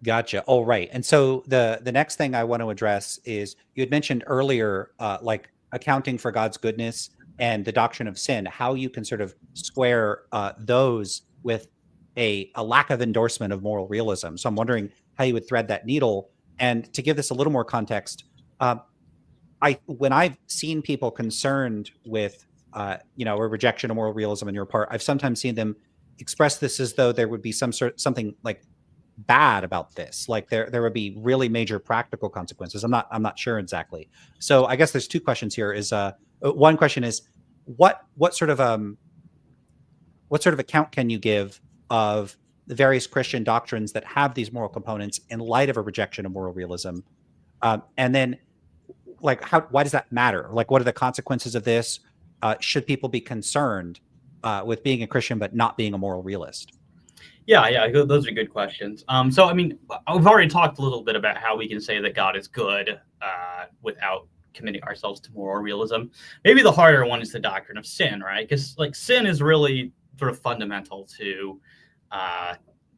Gotcha. All right. And so the next thing I want to address is, you had mentioned earlier, like accounting for God's goodness and the doctrine of sin, how you can sort of square those with a lack of endorsement of moral realism. So I'm wondering how you would thread that needle. And to give this a little more context, when I've seen people concerned with, a rejection of moral realism on your part, I've sometimes seen them express this as though there would be something like bad about this, like there would be really major practical consequences. I'm not sure exactly. So I guess there's two questions here. Is one question is, what sort of account can you give of the various Christian doctrines that have these moral components in light of a rejection of moral realism? And then, like, why does that matter? Like, what are the consequences of this? Should people be concerned with being a Christian but not being a moral realist? Yeah, those are good questions. So, I mean, we've already talked a little bit about how we can say that God is good without committing ourselves to moral realism. Maybe the harder one is the doctrine of sin, right? Because, like, sin is really sort of fundamental to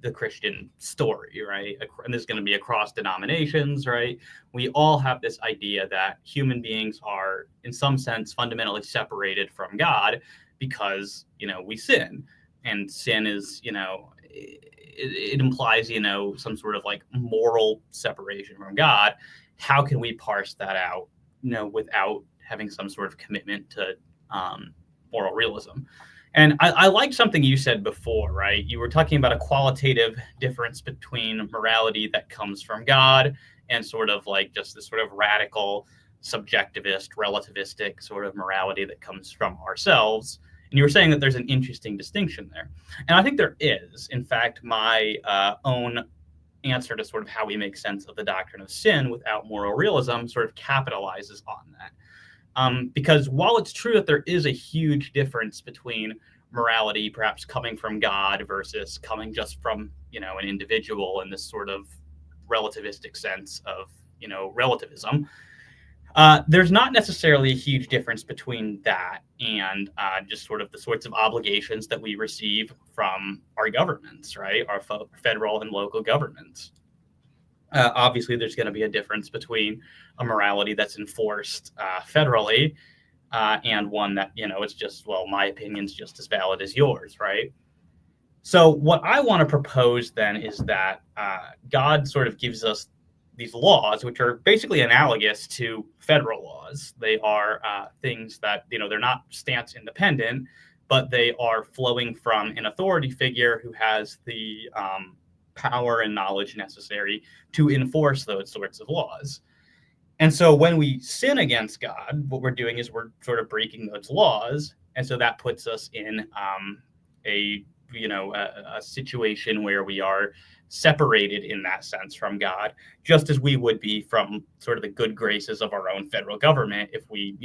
the Christian story, right? And this is going to be across denominations, right? We all have this idea that human beings are, in some sense, fundamentally separated from God because, we sin. And sin is, it implies, some sort of like moral separation from God. How can we parse that out, without having some sort of commitment to moral realism? And I like something you said before, right? You were talking about a qualitative difference between morality that comes from God and sort of like just this sort of radical, subjectivist, relativistic sort of morality that comes from ourselves. And you were saying that there's an interesting distinction there. And I think there is. In fact, my own answer to sort of how we make sense of the doctrine of sin without moral realism sort of capitalizes on that. Because while it's true that there is a huge difference between morality perhaps coming from God versus coming just from, an individual in this sort of relativistic sense of, relativism, there's not necessarily a huge difference between that and just sort of the sorts of obligations that we receive from our governments, right? Our federal and local governments. Obviously, there's going to be a difference between a morality that's enforced federally and one that, it's just, well, my opinion's just as valid as yours, right? So what I want to propose then is that God sort of gives us these laws, which are basically analogous to federal laws. They are things that, they're not stance independent, but they are flowing from an authority figure who has the power and knowledge necessary to enforce those sorts of laws. And so when we sin against God, what we're doing is we're sort of breaking those laws. And so that puts us in a situation where we are separated in that sense from God, just as we would be from sort of the good graces of our own federal government if we,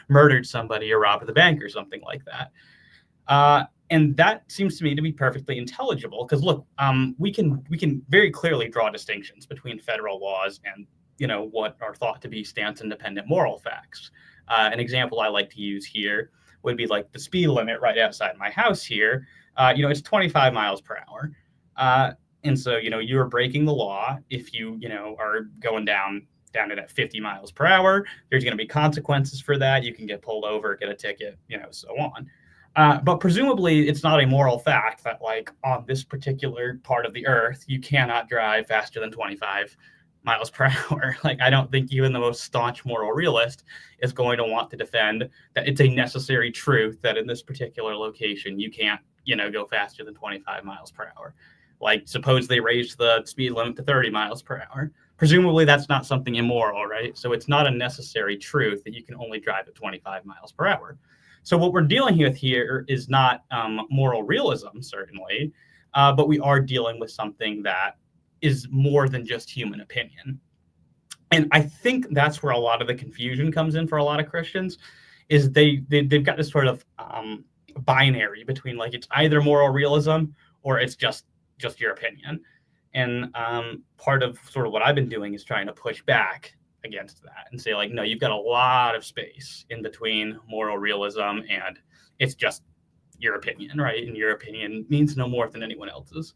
murdered somebody or robbed the bank or something like that. And that seems to me to be perfectly intelligible because, look, we can very clearly draw distinctions between federal laws and what are thought to be stance-independent moral facts. An example I like to use here would be like the speed limit right outside my house here. It's 25 miles per hour. And so, you're breaking the law if you, are going down it at 50 miles per hour. There's going to be consequences for that. You can get pulled over, get a ticket, so on. But presumably it's not a moral fact that like on this particular part of the earth, you cannot drive faster than 25 miles per hour. Like, I don't think even the most staunch moral realist is going to want to defend that it's a necessary truth that in this particular location, you can't, go faster than 25 miles per hour. Like, suppose they raised the speed limit to 30 miles per hour. Presumably that's not something immoral, right? So it's not a necessary truth that you can only drive at 25 miles per hour. So what we're dealing with here is not moral realism, certainly, but we are dealing with something that is more than just human opinion. And I think that's where a lot of the confusion comes in for a lot of Christians, is they've got this sort of binary between like it's either moral realism or it's just your opinion. And part of sort of what I've been doing is trying to push back against that and say like, no, you've got a lot of space in between moral realism and it's just your opinion, right? And your opinion means no more than anyone else's.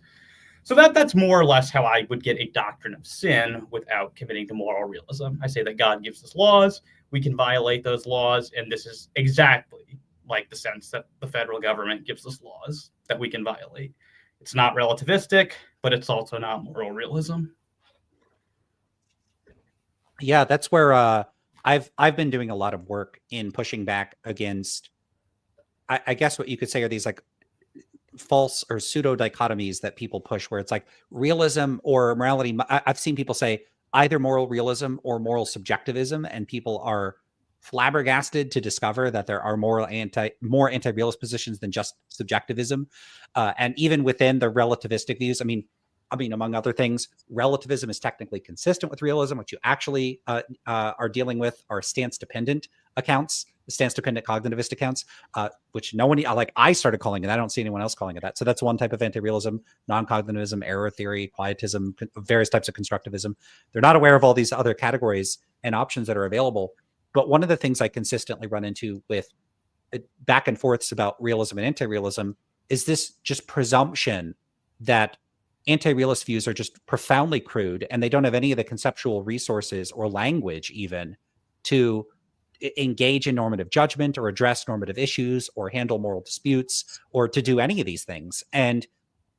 So that's more or less how I would get a doctrine of sin without committing to moral realism. I say that God gives us laws, we can violate those laws, and this is exactly like the sense that the federal government gives us laws that we can violate. It's not relativistic, but it's also not moral realism. Yeah, that's where I've been doing a lot of work in pushing back against, I guess what you could say are these like false or pseudo dichotomies that people push, where it's like realism or morality. I've seen people say either moral realism or moral subjectivism, and people are flabbergasted to discover that there are more anti-realist positions than just subjectivism. And even within the relativistic views, I mean, among other things, relativism is technically consistent with realism. What you actually are dealing with are stance-dependent accounts, stance-dependent cognitivist accounts, which no one, like I started calling it. I don't see anyone else calling it that. So that's one type of anti-realism: non-cognitivism, error theory, quietism, various types of constructivism. They're not aware of all these other categories and options that are available. But one of the things I consistently run into with back and forths about realism and anti-realism is this just presumption that anti-realist views are just profoundly crude and they don't have any of the conceptual resources or language even to engage in normative judgment or address normative issues or handle moral disputes or to do any of these things. And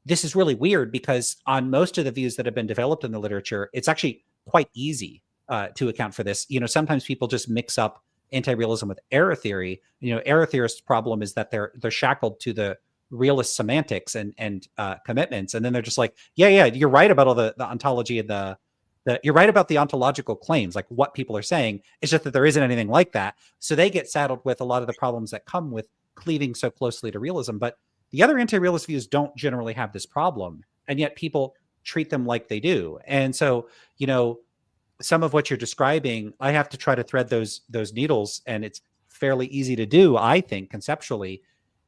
this is really weird because on most of the views that have been developed in the literature, it's actually quite easy to account for this. Sometimes people just mix up anti-realism with error theory. Error theorists' problem is that they're shackled to the realist semantics and commitments, and then they're just like, yeah, you're right about all the ontology and the you're right about the ontological claims, like what people are saying. It's just that there isn't anything like that, so they get saddled with a lot of the problems that come with cleaving so closely to realism. But the other anti-realist views don't generally have this problem, and yet people treat them like they do. And so some of what you're describing, I have to try to thread those needles, and it's fairly easy to do, I think, conceptually.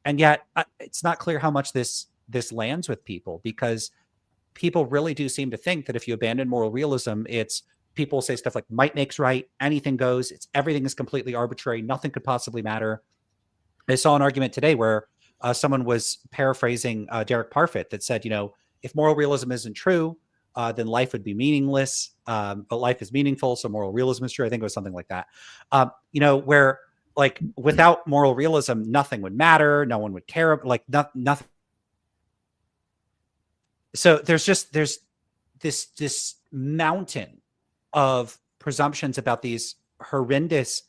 And yet it's not clear how much this lands with people, because people really do seem to think that if you abandon moral realism, it's people say stuff like might makes right, anything goes, everything is completely arbitrary, nothing could possibly matter. I saw an argument today where someone was paraphrasing Derek Parfit that said, if moral realism isn't true, then life would be meaningless, but life is meaningful, so moral realism is true. I think it was something like that. Where like without moral realism, nothing would matter. No one would care. Like nothing. So there's this mountain of presumptions about these horrendous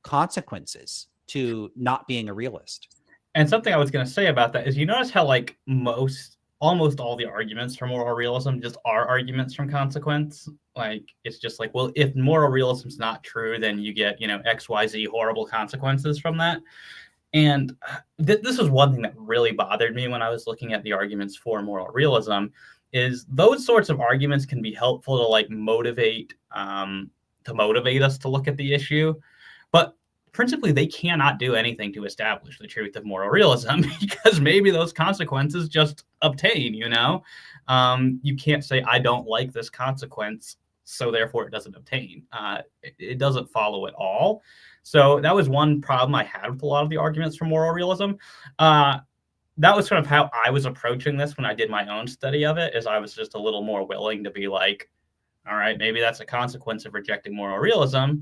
consequences to not being a realist. And something I was going to say about that is, you notice how like almost all the arguments for moral realism just are arguments from consequence. Like it's just like, well, if moral realism is not true, then you get, XYZ horrible consequences from that. And this is one thing that really bothered me when I was looking at the arguments for moral realism, is those sorts of arguments can be helpful to like motivate us to look at the issue. But principally, they cannot do anything to establish the truth of moral realism because maybe those consequences just obtain, you can't say, I don't like this consequence, so therefore it doesn't obtain. It doesn't follow at all. So that was one problem I had with a lot of the arguments for moral realism. That was sort of how I was approaching this when I did my own study of it, is I was just a little more willing to be like, all right, maybe that's a consequence of rejecting moral realism,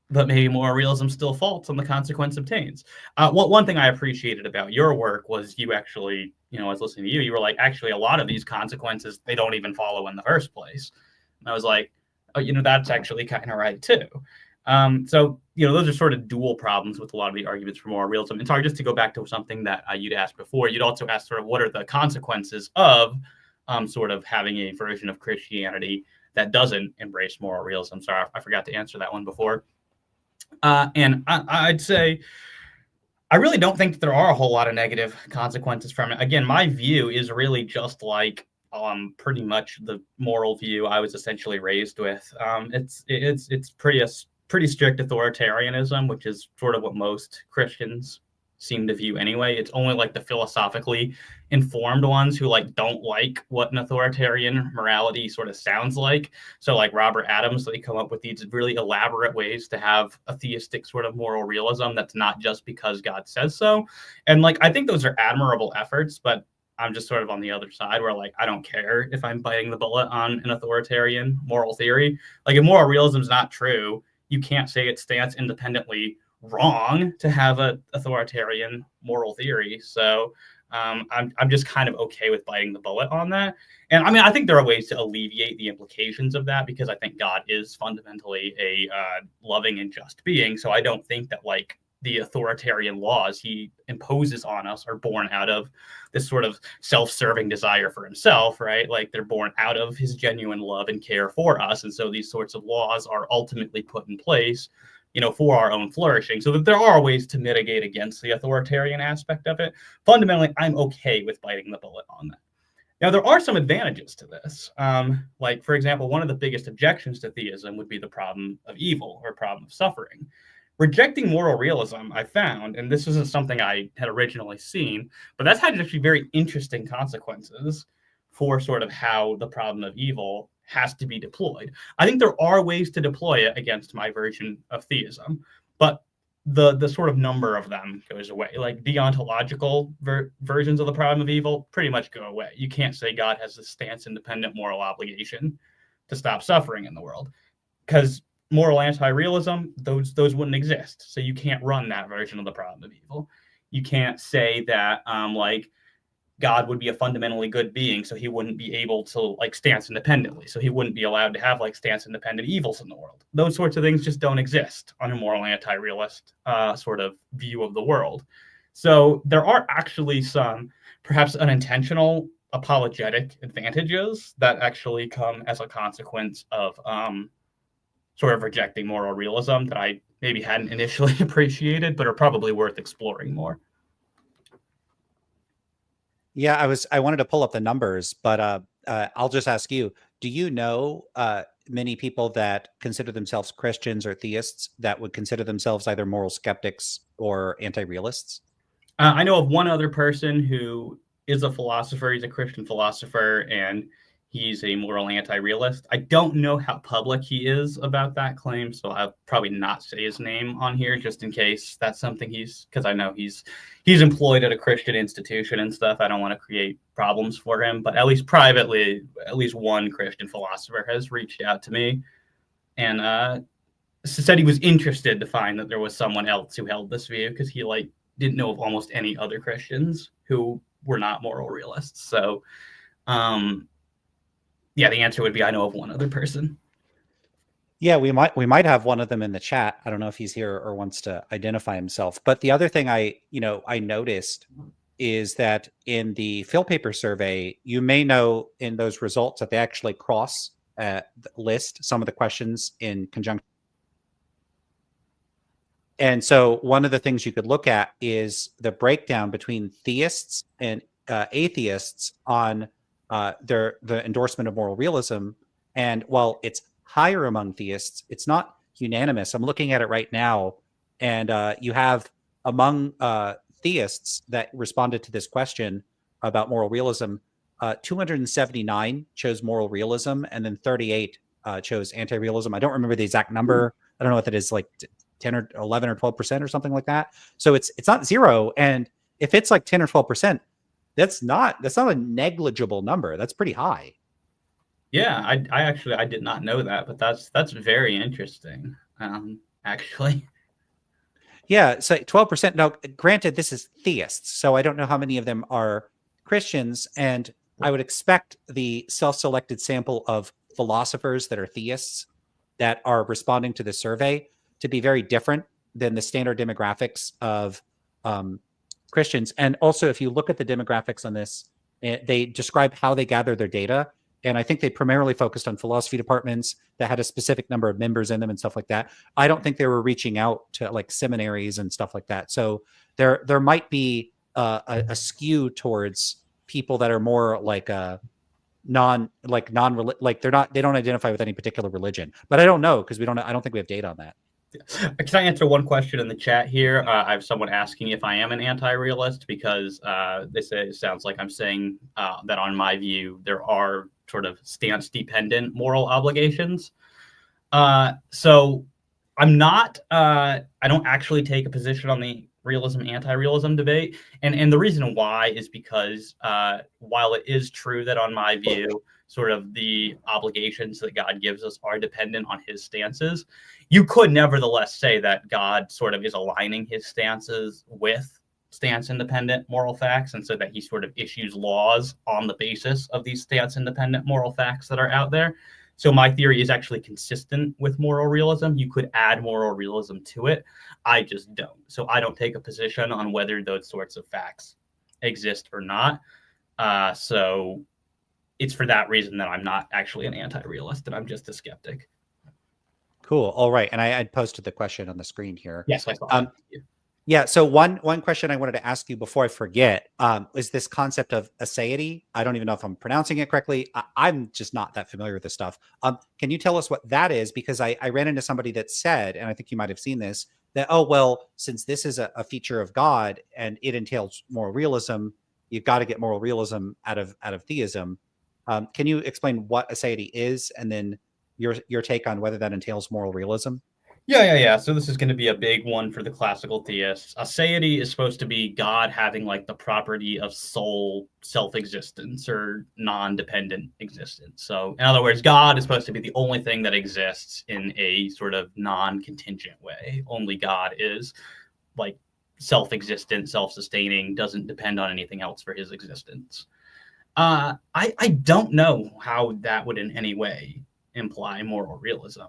but maybe moral realism still faults and the consequence obtains. One thing I appreciated about your work was you actually, I was listening to you, you were like, actually, a lot of these consequences, they don't even follow in the first place. And I was like, oh, that's actually kind of right too. So, those are sort of dual problems with a lot of the arguments for moral realism. And sorry, just to go back to something that you'd asked before, you'd also asked sort of what are the consequences of sort of having a version of Christianity that doesn't embrace moral realism. Sorry, I forgot to answer that one before. And I'd say I really don't think that there are a whole lot of negative consequences from it. Again, my view is really just like pretty much the moral view I was essentially raised with. It's pretty strict authoritarianism, which is sort of what most Christians seem to view anyway. It's only like the philosophically informed ones who like don't like what an authoritarian morality sort of sounds like. So like Robert Adams, they come up with these really elaborate ways to have a theistic sort of moral realism that's not just because God says so. And like I think those are admirable efforts, but I'm just sort of on the other side where like I don't care if I'm biting the bullet on an authoritarian moral theory. Like if moral realism is not true, you can't say it stands independently wrong to have an authoritarian moral theory. So I'm just kind of okay with biting the bullet on that. And I mean, I think there are ways to alleviate the implications of that, because I think God is fundamentally a loving and just being. So I don't think that like the authoritarian laws he imposes on us are born out of this sort of self-serving desire for himself, right? Like they're born out of his genuine love and care for us. And so these sorts of laws are ultimately put in place, for our own flourishing, so that there are ways to mitigate against the authoritarian aspect of it. Fundamentally, I'm okay with biting the bullet on that. Now, there are some advantages to this. Like, for example, one of the biggest objections to theism would be the problem of evil or problem of suffering. Rejecting moral realism, I found, and this isn't something I had originally seen, but that's had actually very interesting consequences for sort of how the problem of evil has to be deployed. I think there are ways to deploy it against my version of theism, but the sort of number of them goes away. Like deontological versions of the problem of evil pretty much go away. You can't say God has this stance independent moral obligation to stop suffering in the world, because moral anti-realism, those wouldn't exist. So you can't run that version of the problem of evil. You can't say that like God would be a fundamentally good being, so he wouldn't be able to like stance independently. So he wouldn't be allowed to have like stance independent evils in the world. Those sorts of things just don't exist on a moral anti-realist sort of view of the world. So there are actually some perhaps unintentional apologetic advantages that actually come as a consequence of sort of rejecting moral realism that I maybe hadn't initially appreciated, but are probably worth exploring more. Yeah, I wanted to pull up the numbers, but I'll just ask you, do you know many people that consider themselves Christians or theists that would consider themselves either moral skeptics or anti-realists? I know of one other person who is a philosopher. He's a Christian philosopher, and he's a moral anti-realist. I don't know how public he is about that claim, so I'll probably not say his name on here just in case that's something because I know he's employed at a Christian institution and stuff. I don't want to create problems for him, but at least privately, at least one Christian philosopher has reached out to me and said he was interested to find that there was someone else who held this view, because he like didn't know of almost any other Christians who were not moral realists. So yeah, the answer would be I know of one other person. Yeah, we might have one of them in the chat. I don't know if he's here or wants to identify himself. But the other thing I noticed is that in the Phil paper survey, you may know in those results that they actually cross list some of the questions in conjunction. And so one of the things you could look at is the breakdown between theists and atheists on the endorsement of moral realism. And while it's higher among theists, it's not unanimous. I'm looking at it right now, and you have among theists that responded to this question about moral realism, 279 chose moral realism, and then 38 chose anti-realism. I don't remember the exact number. I don't know what that is, like 10 or 11 or 12% or something like that. So it's not zero. And if it's like 10 or 12%, that's not a negligible number. That's pretty high. Yeah, I actually I did not know that, but that's very interesting. Actually. Yeah, so 12%. Now, granted, this is theists, so I don't know how many of them are Christians, and I would expect the self-selected sample of philosophers that are theists that are responding to the survey to be very different than the standard demographics of Christians. And also, if you look at the demographics on this, they describe how they gather their data. And I think they primarily focused on philosophy departments that had a specific number of members in them and stuff like that. I don't think they were reaching out to like seminaries and stuff like that. So there might be a skew towards people that are more like like they don't identify with any particular religion. But I don't know, because I don't think we have data on that. Can I answer one question in the chat here? I have someone asking if I am an anti-realist, because they say it sounds like I'm saying that on my view, there are sort of stance-dependent moral obligations. So I'm not, I don't actually take a position on the realism, anti-realism debate. And the reason why is because while it is true that on my view, sort of the obligations that God gives us are dependent on his stances, you could nevertheless say that God sort of is aligning his stances with stance-independent moral facts, and so that he sort of issues laws on the basis of these stance-independent moral facts that are out there. So my theory is actually consistent with moral realism. You could add moral realism to it. I just don't. So I don't take a position on whether those sorts of facts exist or not. So it's for that reason that I'm not actually an anti-realist, and I'm just a skeptic. Cool. All right. And I posted the question on the screen here. Yes, I saw that. Yeah. So one question I wanted to ask you before I forget is this concept of aseity. I don't even know if I'm pronouncing it correctly. I'm just not that familiar with this stuff. Can you tell us what that is? Because I ran into somebody that said, and I think you might have seen this, that, oh, well, since this is a feature of God and it entails moral realism, you've got to get moral realism out of theism. Can you explain what aseity is, and then your take on whether that entails moral realism? Yeah. So this is going to be a big one for the classical theists. Aseity is supposed to be God having like the property of sole self-existence or non-dependent existence. So in other words, God is supposed to be the only thing that exists in a sort of non-contingent way. Only God is like self-existent, self-sustaining, doesn't depend on anything else for his existence. I don't know how that would in any way imply moral realism.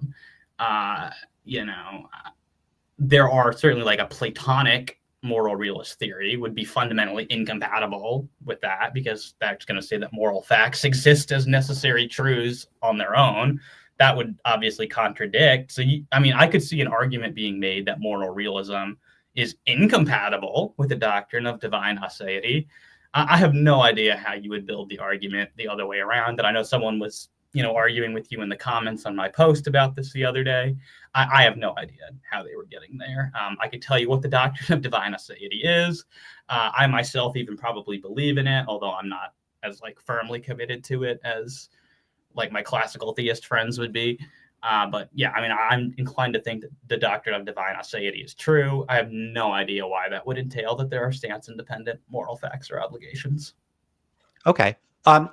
There are certainly like a Platonic moral realist theory would be fundamentally incompatible with that, because that's going to say that moral facts exist as necessary truths on their own. That would obviously contradict. So, I could see an argument being made that moral realism is incompatible with the doctrine of divine aseity. I have no idea how you would build the argument the other way around. And I know someone was arguing with you in the comments on my post about this the other day. I have no idea how they were getting there. I could tell you what the doctrine of divine aseity is. I myself even probably believe in it, although I'm not as like firmly committed to it as like my classical theist friends would be. But yeah, I'm inclined to think that the doctrine of divine aseity is true. I have no idea why that would entail that there are stance-independent moral facts or obligations. Okay.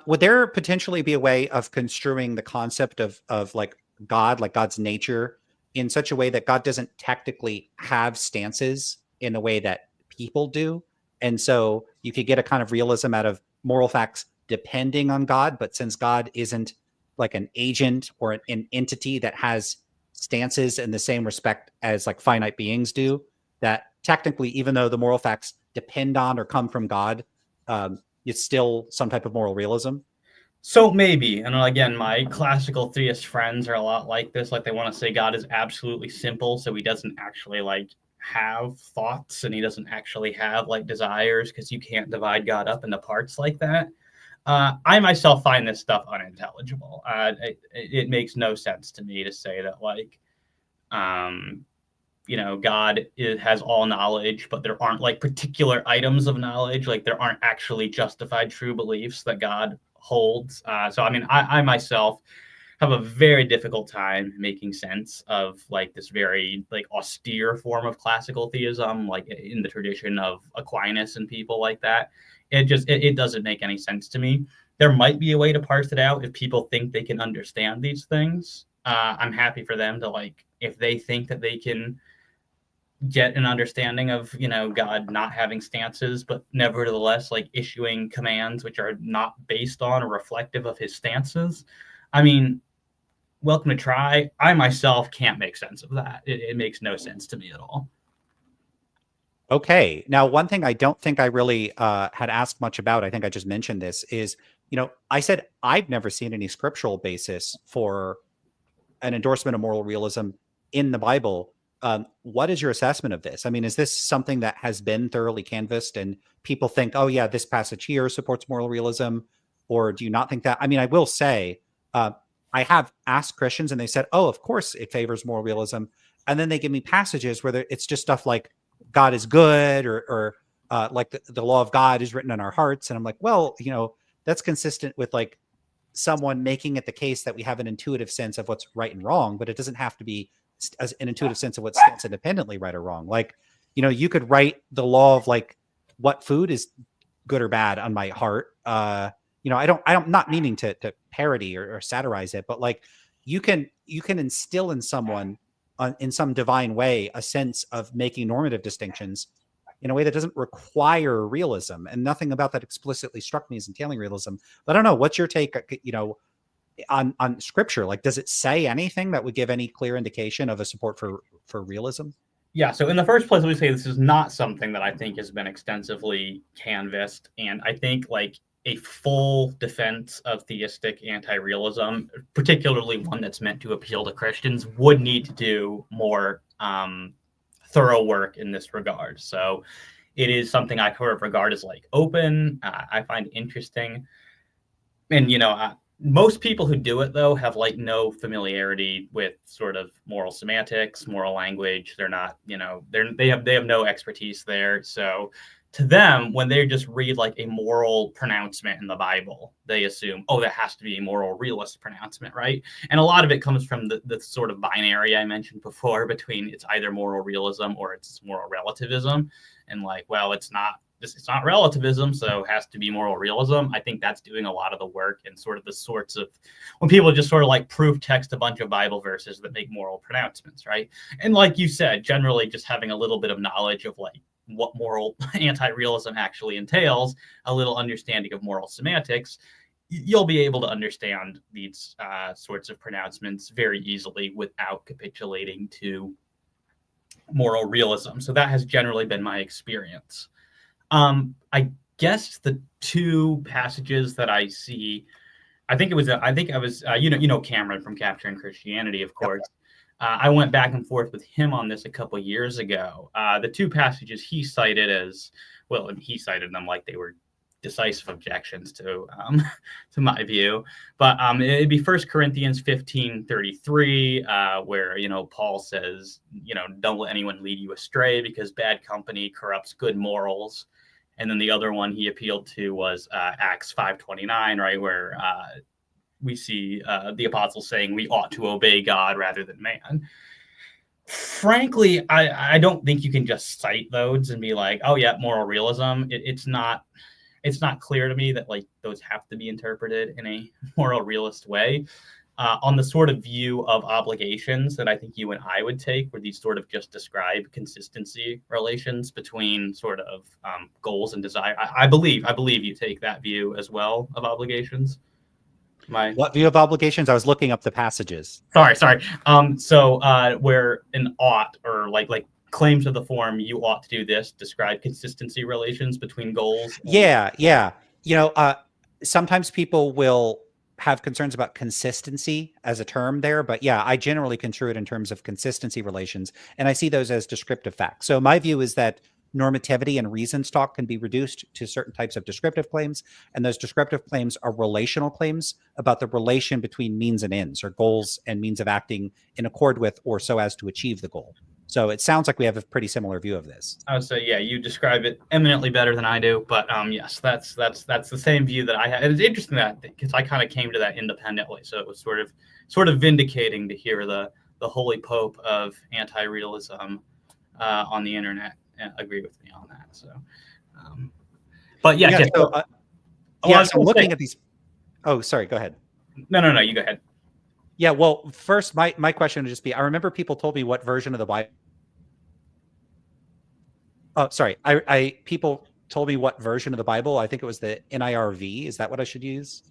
Would there potentially be a way of construing the concept of like God, like God's nature, in such a way that God doesn't technically have stances in the way that people do? And so you could get a kind of realism out of moral facts depending on God, but since God isn't like an agent or an entity that has stances in the same respect as like finite beings do, that technically, even though the moral facts depend on or come from God, it's still some type of moral realism? So maybe, and again, my classical theist friends are a lot like this. Like they want to say God is absolutely simple, so he doesn't actually like have thoughts and he doesn't actually have like desires because you can't divide God up into parts like that. I myself find this stuff unintelligible. It makes no sense to me to say that like, God has all knowledge, but there aren't like particular items of knowledge. Like there aren't actually justified true beliefs that God holds. So, I mean, I myself have a very difficult time making sense of like this very like austere form of classical theism, like in the tradition of Aquinas and people like that. It doesn't make any sense to me. There might be a way to parse it out if people think they can understand these things. I'm happy for them to like, if they think that they can get an understanding of God not having stances, but nevertheless like issuing commands which are not based on or reflective of his stances. I mean, welcome to try. I myself can't make sense of that. It makes no sense to me at all. Okay. Now, one thing I don't think I really had asked much about, I think I just mentioned this, is, I said I've never seen any scriptural basis for an endorsement of moral realism in the Bible. What is your assessment of this? I mean, is this something that has been thoroughly canvassed and people think, oh, yeah, this passage here supports moral realism? Or do you not think that? I mean, I will say, I have asked Christians and they said, oh, of course it favors moral realism. And then they give me passages where it's just stuff like God is good or like the law of God is written in our hearts. And I'm like, well, that's consistent with like someone making it the case that we have an intuitive sense of what's right and wrong, but it doesn't have to be as an intuitive sense of what stands independently right or wrong. Like, you could write the law of like what food is good or bad on my heart. I'm not meaning to parody or satirize it, but like you can instill in someone in some divine way a sense of making normative distinctions in a way that doesn't require realism. And nothing about that explicitly struck me as entailing realism. But I don't know, what's your take, on scripture? Like, does it say anything that would give any clear indication of a support for realism? Yeah, so in the first place, let me say this is not something that I think has been extensively canvassed. And I think like a full defense of theistic anti-realism, particularly one that's meant to appeal to Christians, would need to do more thorough work in this regard. So it is something I sort of regard as like open. I find interesting. And, most people who do it though have like no familiarity with sort of moral semantics, moral language. They're not, they have no expertise there. So to them, when they just read like a moral pronouncement in the Bible, they assume, oh, that has to be a moral realist pronouncement, right? And a lot of it comes from the sort of binary I mentioned before between it's either moral realism or it's moral relativism. And like, well, it's not relativism, so it has to be moral realism. I think that's doing a lot of the work and sort of the sorts of when people just sort of like proof text a bunch of Bible verses that make moral pronouncements, right? And like you said, generally just having a little bit of knowledge of like what moral anti-realism actually entails, a little understanding of moral semantics, you'll be able to understand these sorts of pronouncements very easily without capitulating to moral realism. So that has generally been my experience. I guess the two passages that I see, I think I was, Cameron from Capturing Christianity, of course. I went back and forth with him on this a couple years ago. The two passages he cited as, well, he cited them like they were decisive objections to to my view. But it'd be 1 Corinthians 15:33, where, Paul says, don't let anyone lead you astray because bad company corrupts good morals. And then the other one he appealed to was Acts 5:29, right, where we see the apostles saying we ought to obey God rather than man. Frankly, I don't think you can just cite those and be like, oh yeah, moral realism. It's not clear to me that like those have to be interpreted in a moral realist way. On the sort of view of obligations that I think you and I would take, where these sort of just describe consistency relations between sort of goals and desire. I believe you take that view as well of obligations. My What view of obligations? I was looking up the passages. sorry. So where an ought or like claims of the form "you ought to do this" describe consistency relations between goals and Yeah, yeah. You know, sometimes people will have concerns about consistency as a term there, but yeah, I generally construe it in terms of consistency relations, and I see those as descriptive facts. So my view is that normativity and reason stock can be reduced to certain types of descriptive claims, and those descriptive claims are relational claims about the relation between means and ends, or goals and means of acting in accord with or so as to achieve the goal. So it sounds like we have a pretty similar view of this. I would say, yeah, you describe it eminently better than I do. But yes, that's the same view that I had. It's interesting that because I kind of came to that independently, so it was sort of vindicating to hear the holy pope of anti-realism on the internet agree with me on that. So, but yeah, Yeah. So, well, so I'm looking at these. Oh, sorry. Go ahead. No, you go ahead. Yeah. Well, first, my question would just be: I remember people told me what version of the Bible. Oh, sorry. I people told me what version of the Bible. I think it was the NIRV. Is that what I should use?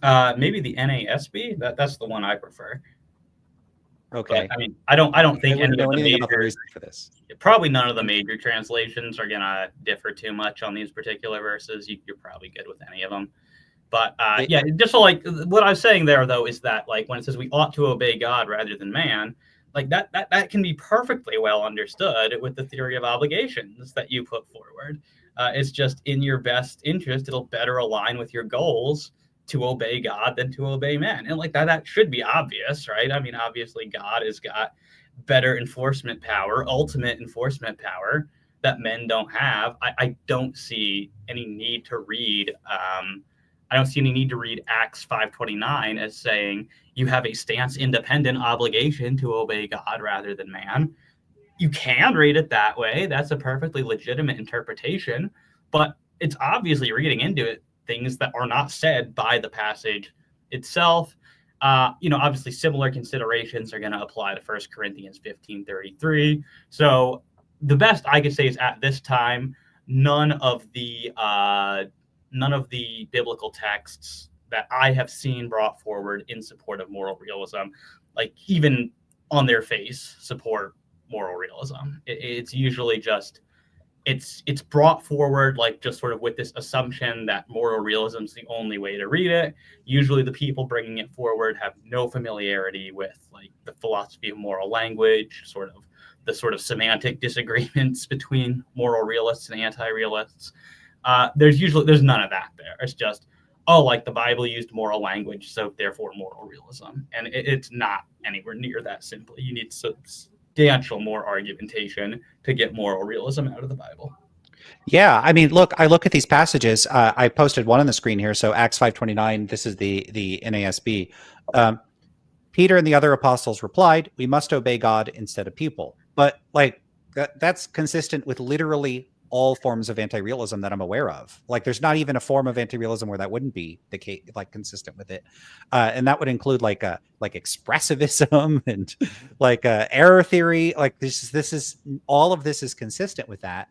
Maybe the NASB. That's the one I prefer. Okay. But I mean, I don't think I wouldn't any of know the anything major, about the reason for this. probably none of the major translations are gonna differ too much on these particular verses. You're probably good with any of them. But yeah, just so like what I was saying there though is that like when it says we ought to obey God rather than man, like that can be perfectly well understood with the theory of obligations that you put forward. It's just in your best interest; it'll better align with your goals to obey God than to obey men, and like that should be obvious, right? I mean, obviously God has got better enforcement power, ultimate enforcement power that men don't have. I don't see any need to read. I don't see any need to read Acts 5:29 as saying you have a stance independent obligation to obey God rather than man. You can read it that way. That's a perfectly legitimate interpretation, but it's obviously reading into it things that are not said by the passage itself. Obviously similar considerations are going to apply to 1 Corinthians 15:33. So the best I could say is at this time, none of the biblical texts that I have seen brought forward in support of moral realism, like even on their face, support moral realism. It's usually just it's brought forward like just sort of with this assumption that moral realism is the only way to read it. Usually the people bringing it forward have no familiarity with like the philosophy of moral language, the sort of semantic disagreements between moral realists and anti-realists. There's none of that there. It's just, oh, like the Bible used moral language, so therefore moral realism. And it's not anywhere near that simple. You need substantial more argumentation to get moral realism out of the Bible. Yeah, I mean, look, I look at these passages. I posted one on the screen here. So Acts 5:29. This is the NASB. Peter and the other apostles replied, "We must obey God instead of people." But like that's consistent with literally all forms of anti-realism that I'm aware of. Like, there's not even a form of anti-realism where that wouldn't be the case, like consistent with it, and that would include like expressivism and like error theory. Like this is all of this is consistent with that.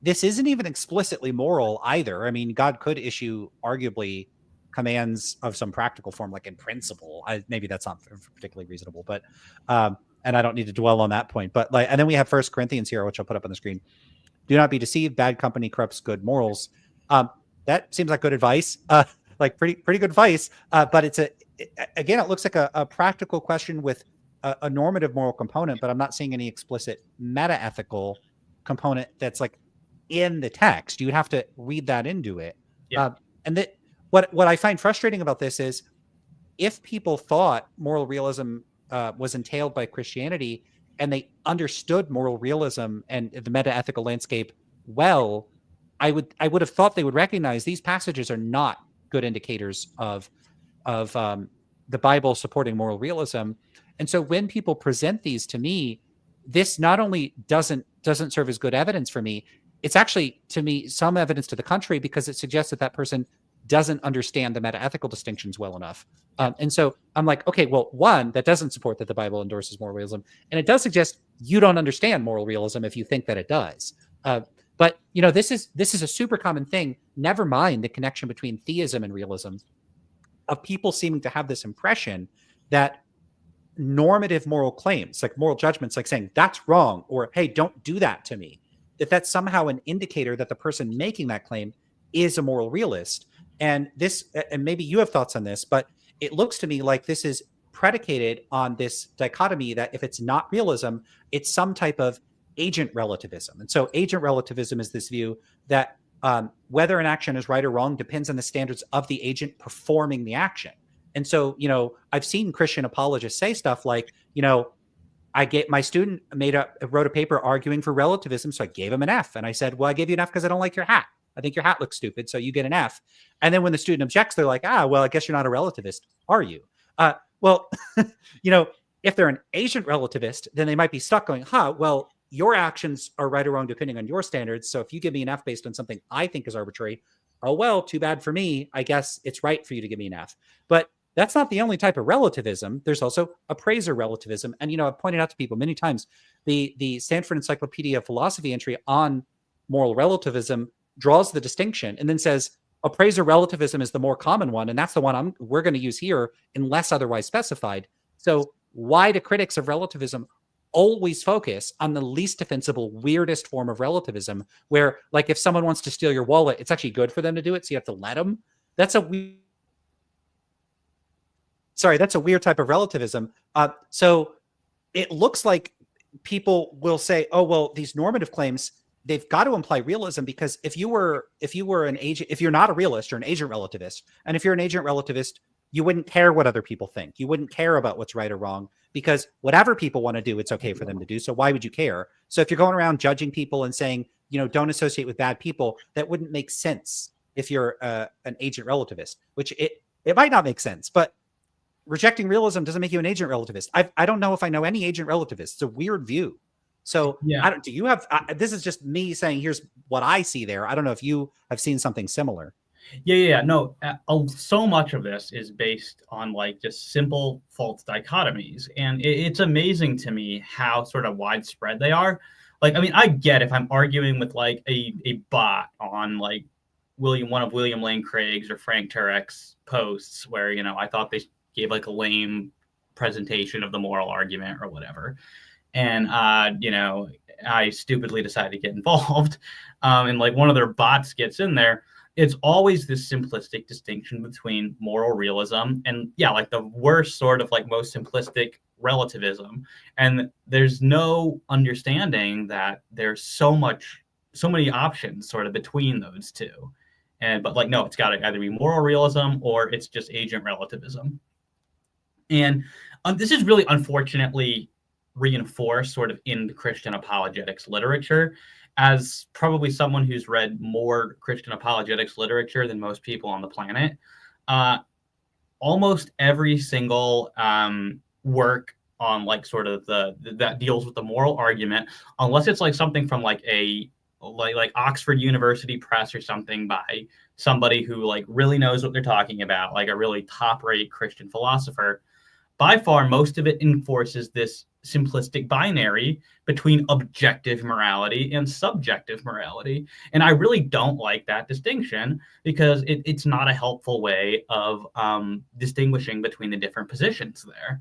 This isn't even explicitly moral either. I mean, God could issue arguably commands of some practical form, like in principle. Maybe that's not particularly reasonable, but and I don't need to dwell on that point. But like, and then we have 1 Corinthians here, which I'll put up on the screen. Do not be deceived. Bad company corrupts good morals. That seems like good advice. Like pretty good advice. But again, it looks like a practical question with a normative moral component, but I'm not seeing any explicit meta-ethical component that's like in the text. You would have to read that into it. Yeah. And that what I find frustrating about this is if people thought moral realism was entailed by Christianity and they understood moral realism and the meta-ethical landscape well, I would have thought they would recognize these passages are not good indicators of the Bible supporting moral realism. And so when people present these to me, this not only doesn't serve as good evidence for me, it's actually, to me, some evidence to the contrary, because it suggests that person doesn't understand the meta-ethical distinctions well enough. And so I'm like, okay, well, one, that doesn't support that the Bible endorses moral realism. And it does suggest you don't understand moral realism if you think that it does. But, you know, this is a super common thing. Never mind the connection between theism and realism. of people seeming to have this impression that normative moral claims, like moral judgments, like saying that's wrong, or hey, don't do that to me, that's somehow an indicator that the person making that claim is a moral realist. And this, and maybe you have thoughts on this, but it looks to me like this is predicated on this dichotomy that if it's not realism, it's some type of agent relativism. And so agent relativism is this view that whether an action is right or wrong depends on the standards of the agent performing the action. And so, I've seen Christian apologists say stuff like, I get my student wrote a paper arguing for relativism, so I gave him an F. And I said, well, I gave you an F because I don't like your hat. I think your hat looks stupid, so you get an F. And then when the student objects, they're like, well, I guess you're not a relativist, are you? Well, if they're an agent relativist, then they might be stuck going, well, your actions are right or wrong depending on your standards. So if you give me an F based on something I think is arbitrary, oh, well, too bad for me. I guess it's right for you to give me an F. But that's not the only type of relativism. There's also appraiser relativism. And, I've pointed out to people many times, the Stanford Encyclopedia of Philosophy entry on moral relativism draws the distinction and then says appraiser relativism is the more common one. And that's the one we're going to use here unless otherwise specified. So why do critics of relativism always focus on the least defensible, weirdest form of relativism, where like if someone wants to steal your wallet, it's actually good for them to do it, so you have to let them? That's a weird type of relativism. So it looks like people will say, oh, well, these normative claims, they've got to imply realism, because if you were an agent, if you're not a realist, you're an agent relativist. And if you're an agent relativist, you wouldn't care what other people think. You wouldn't care about what's right or wrong, because whatever people want to do, it's okay for them to do. So why would you care? So if you're going around judging people and saying, don't associate with bad people, that wouldn't make sense if you're an agent relativist, which it might not make sense, but rejecting realism doesn't make you an agent relativist. I don't know if I know any agent relativists. It's a weird view. So yeah. Do you have, this is just me saying, here's what I see there. I don't know if you have seen something similar. Yeah. No, so much of this is based on like just simple false dichotomies. And it's amazing to me how sort of widespread they are. Like, I mean, I get if I'm arguing with like a bot on like one of William Lane Craig's or Frank Turek's posts where, I thought they gave like a lame presentation of the moral argument or whatever. And, I stupidly decided to get involved. And like one of their bots gets in there. It's always this simplistic distinction between moral realism and like the worst sort of like most simplistic relativism. And there's no understanding that there's so many options sort of between those two. But like, no, it's got to either be moral realism or it's just agent relativism. And this is really unfortunately reinforced sort of in the Christian apologetics literature. As probably someone who's read more Christian apologetics literature than most people on the planet, almost every single work on like sort of that deals with the moral argument, unless it's like something from like like Oxford University Press or something by somebody who like really knows what they're talking about, like a really top-rate Christian philosopher, by far most of it enforces this simplistic binary between objective morality and subjective morality. And I really don't like that distinction, because it's not a helpful way of distinguishing between the different positions there.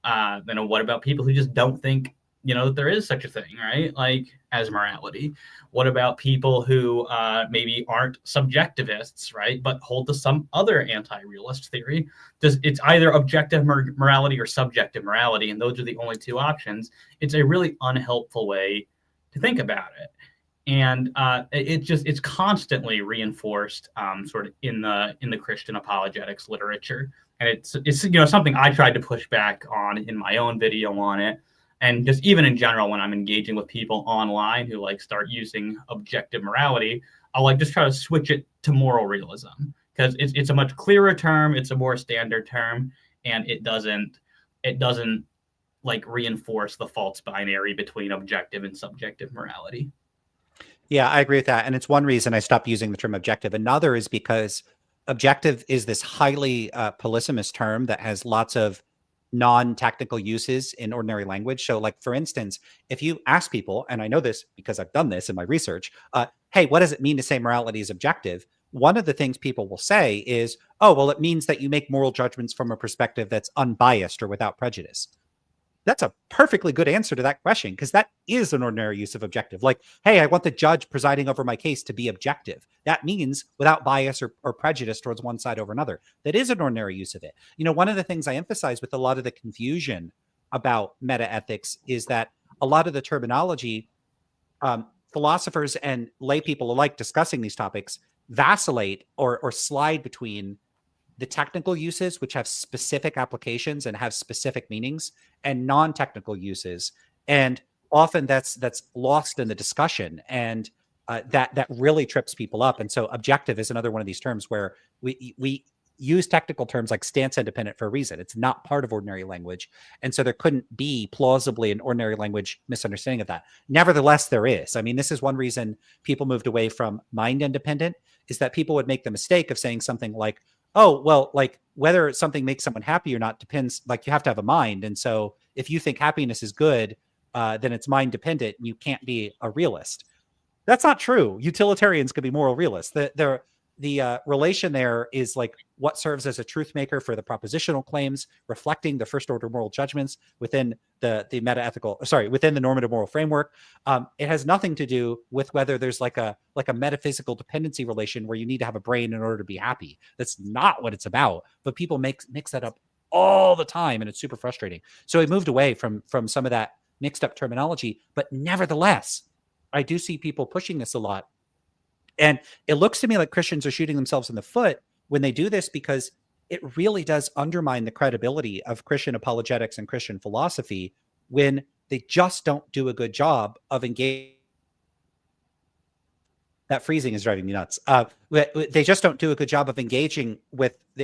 What about people who just don't think, that there is such a thing, right? Like as morality. What about people who maybe aren't subjectivists, right? But hold to some other anti-realist theory. It's either objective morality or subjective morality, and those are the only two options. It's a really unhelpful way to think about it. And it's constantly reinforced sort of in the Christian apologetics literature. And it's something I tried to push back on in my own video on it. And just even in general, when I'm engaging with people online who like start using objective morality, I'll like just try to switch it to moral realism, because it's a much clearer term, it's a more standard term, and it doesn't like reinforce the false binary between objective and subjective morality. Yeah, I agree with that. And it's one reason I stopped using the term objective. Another is because objective is this highly polysemous term that has lots of non-technical uses in ordinary language. So like, for instance, if you ask people, and I know this because I've done this in my research, hey, what does it mean to say morality is objective? one of the things people will say is, oh, well, it means that you make moral judgments from a perspective that's unbiased or without prejudice. That's a perfectly good answer to that question, because that is an ordinary use of objective. Like, hey, I want the judge presiding over my case to be objective. That means without bias or prejudice towards one side over another. That is an ordinary use of it. One of the things I emphasize with a lot of the confusion about metaethics is that a lot of the terminology, philosophers and lay people alike discussing these topics vacillate or slide between the technical uses, which have specific applications and have specific meanings, and non-technical uses. And often that's lost in the discussion, and that really trips people up. And so objective is another one of these terms where we use technical terms like stance independent for a reason. It's not part of ordinary language. And so there couldn't be plausibly an ordinary language misunderstanding of that. Nevertheless, there is. I mean, this is one reason people moved away from mind independent, is that people would make the mistake of saying something like, oh, well, like whether something makes someone happy or not depends, like you have to have a mind. And so if you think happiness is good, then it's mind dependent and you can't be a realist. That's not true. Utilitarians could be moral realists. The relation there is like what serves as a truth maker for the propositional claims, reflecting the first order moral judgments within within the normative moral framework. It has nothing to do with whether there's like a metaphysical dependency relation where you need to have a brain in order to be happy. That's not what it's about. But people mix that up all the time, and it's super frustrating. So we moved away from some of that mixed up terminology. But nevertheless, I do see people pushing this a lot. And it looks to me like Christians are shooting themselves in the foot when they do this, because it really does undermine the credibility of Christian apologetics and Christian philosophy when they just don't do a good job of engaging. That freezing is driving me nuts. They just don't do a good job of engaging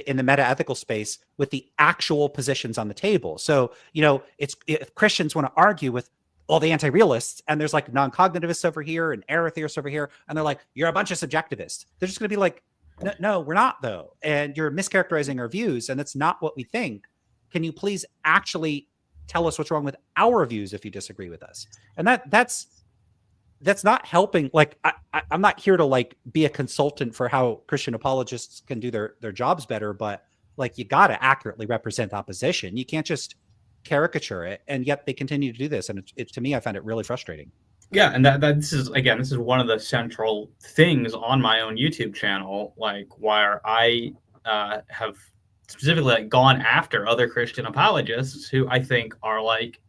in the meta-ethical space with the actual positions on the table. So, if Christians want to argue with all the anti-realists, and there's like non-cognitivists over here and error theorists over here, and they're like, you're a bunch of subjectivists. They're just going to be like, no, we're not though. And you're mischaracterizing our views, and that's not what we think. Can you please actually tell us what's wrong with our views if you disagree with us? And that's not helping. Like, I'm not here to like be a consultant for how Christian apologists can do their jobs better, but like, you got to accurately represent opposition. You can't just caricature it, and yet they continue to do this, and to me, I find it really frustrating. Yeah, and this is one of the central things on my own YouTube channel, like where I have specifically like gone after other Christian apologists who I think are like,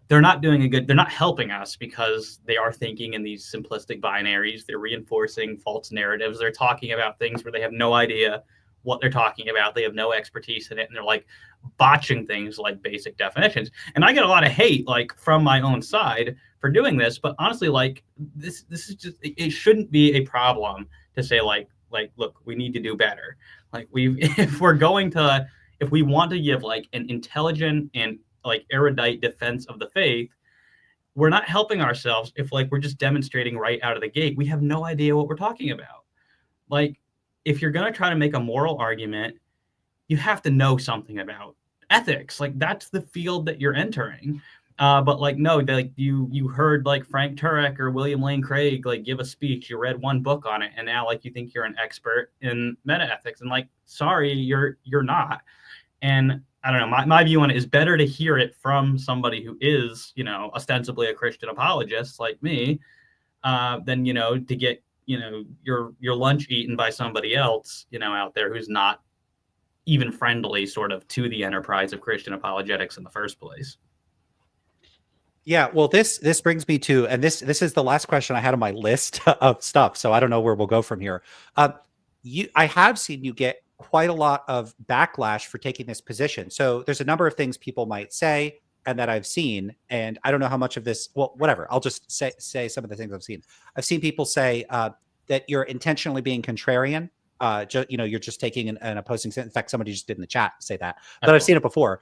they're not helping us because they are thinking in these simplistic binaries. They're reinforcing false narratives. They're talking about things where they have no idea what they're talking about. They have no expertise in it, and they're like botching things like basic definitions. And I get a lot of hate like from my own side for doing this, but honestly, like this is just, it shouldn't be a problem to say like look, we need to do better. Like if we want to give like an intelligent and like erudite defense of the faith, we're not helping ourselves if like we're just demonstrating right out of the gate we have no idea what we're talking about. Like, if you're going to try to make a moral argument, you have to know something about ethics. Like, that's the field that you're entering. But like, no, like you heard like Frank Turek or William Lane Craig like give a speech, you read one book on it, and now like you think you're an expert in metaethics, and like, sorry, you're not. And I don't know, my view on it is better to hear it from somebody who is, ostensibly a Christian apologist like me, than, to get your lunch eaten by somebody else, out there who's not even friendly sort of to the enterprise of Christian apologetics in the first place. Yeah, well, this brings me to, and this is the last question I had on my list of stuff, so I don't know where we'll go from here. I have seen you get quite a lot of backlash for taking this position. So there's a number of things people might say and that I've seen, and I don't know how much of this, well, whatever. I'll just say some of the things I've seen. I've seen people say that you're intentionally being contrarian. You're just taking an opposing stance. In fact, somebody just did in the chat say that, but I've seen it before.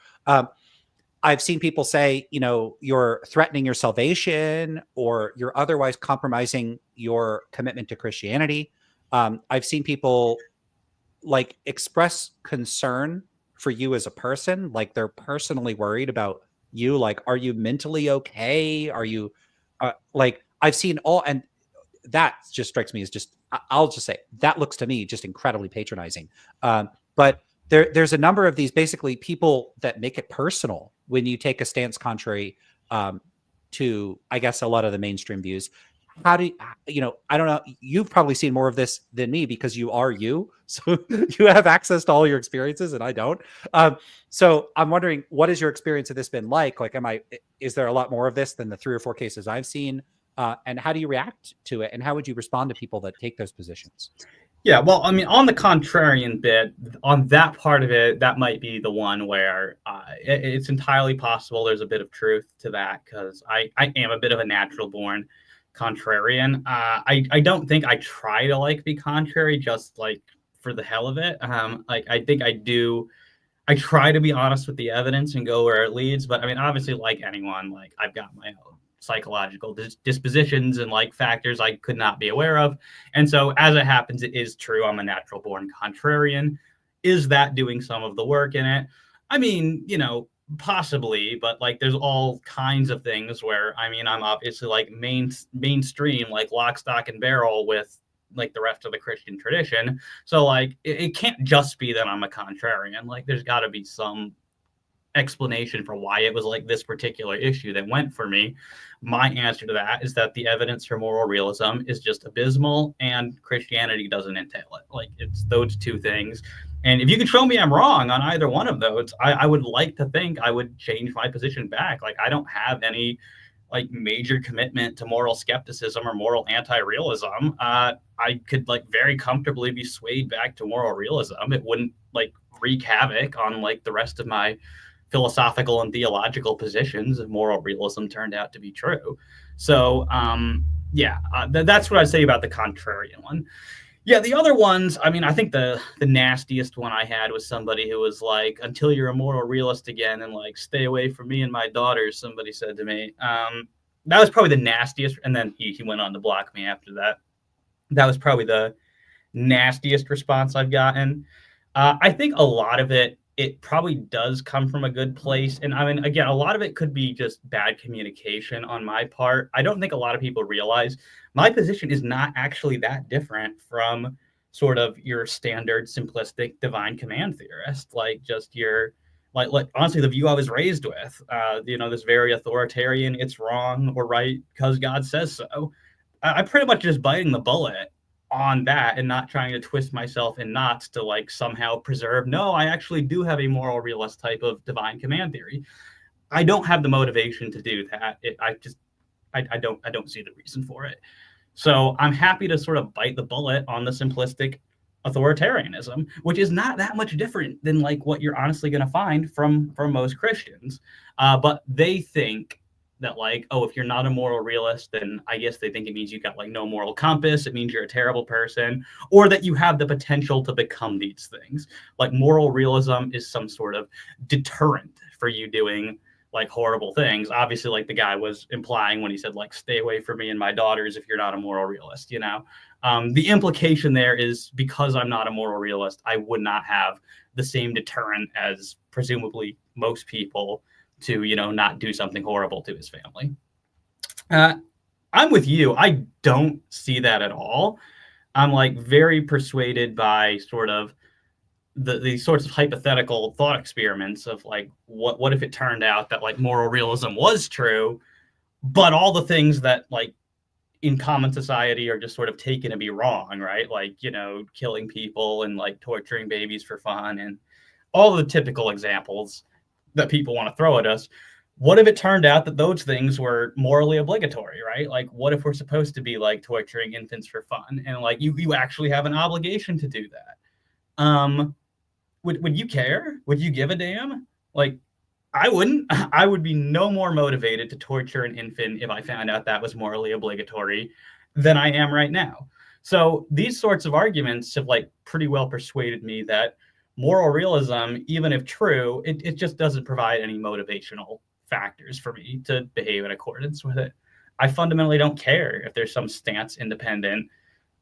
I've seen people say, you're threatening your salvation, or you're otherwise compromising your commitment to Christianity. I've seen people like express concern for you as a person, like they're personally worried about you. Like, are you mentally okay? Are you like, I've seen all, and that just strikes me as just I'll just say that looks to me just incredibly patronizing. But there's a number of these basically people that make it personal when you take a stance contrary to, I guess, a lot of the mainstream views. How do I don't know. You've probably seen more of this than me because you are you. So you have access to all your experiences and I don't. So I'm wondering, what has your experience of this been like? Like, is there a lot more of this than the 3 or 4 cases I've seen? And how do you react to it? And how would you respond to people that take those positions? Yeah, well, I mean, on the contrarian bit, on that part of it, that might be the one where it's entirely possible there's a bit of truth to that, because I am a bit of a natural born contrarian. I don't think I try to like be contrary just like for the hell of it. Like I think I try to be honest with the evidence and go where it leads. But I mean, obviously, like anyone, like I've got my own psychological dispositions and like factors I could not be aware of. And so as it happens, it is true. I'm a natural born contrarian. Is that doing some of the work in it? I mean, possibly, but like there's all kinds of things where, I mean, I'm obviously like mainstream, like lock, stock, and barrel with like the rest of the Christian tradition. So like it can't just be that I'm a contrarian. Like there's got to be some explanation for why it was like this particular issue that went for me. My answer to that is that the evidence for moral realism is just abysmal and Christianity doesn't entail it. Like it's those two things. And if you can show me I'm wrong on either one of those, I would like to think I would change my position back. Like I don't have any like major commitment to moral skepticism or moral anti-realism. I could like very comfortably be swayed back to moral realism. It wouldn't like wreak havoc on like the rest of my philosophical and theological positions if moral realism turned out to be true. So that's what I'd say about the contrarian one. Yeah, the other ones, I mean, I think the nastiest one I had was somebody who was like, until you're a moral realist again and like, stay away from me and my daughters, somebody said to me. That was probably the nastiest. And then he went on to block me after that. That was probably the nastiest response I've gotten. I think a lot of it probably does come from a good place. And I mean, again, a lot of it could be just bad communication on my part. I don't think a lot of people realize my position is not actually that different from sort of your standard simplistic divine command theorist, like just your, like honestly, the view I was raised with, this very authoritarian, it's wrong or right because God says so. I'm pretty much just biting the bullet on that and not trying to twist myself in knots to like somehow preserve. No, I actually do have a moral realist type of divine command theory. I don't have the motivation to do that. I don't see the reason for it. So I'm happy to sort of bite the bullet on the simplistic authoritarianism, which is not that much different than like what you're honestly going to find from most Christians. But they think that like, oh, if you're not a moral realist, then I guess they think it means you got like no moral compass. It means you're a terrible person, or that you have the potential to become these things. Like moral realism is some sort of deterrent for you doing like horrible things. Obviously, like the guy was implying when he said like, stay away from me and my daughters if you're not a moral realist, the implication there is because I'm not a moral realist, I would not have the same deterrent as presumably most people to, not do something horrible to his family. I'm with you. I don't see that at all. I'm like very persuaded by sort of these sorts of hypothetical thought experiments of like, what if it turned out that like moral realism was true, but all the things that like in common society are just sort of taken to be wrong, right? Like, killing people and like torturing babies for fun and all the typical examples that people want to throw at us. What if it turned out that those things were morally obligatory, right? Like, what if we're supposed to be like torturing infants for fun and like you actually have an obligation to do that? Would you care? Would you give a damn? Like, I wouldn't. I would be no more motivated to torture an infant if I found out that was morally obligatory than I am right now. So these sorts of arguments have like pretty well persuaded me that moral realism, even if true, it just doesn't provide any motivational factors for me to behave in accordance with it. I fundamentally don't care if there's some stance independent,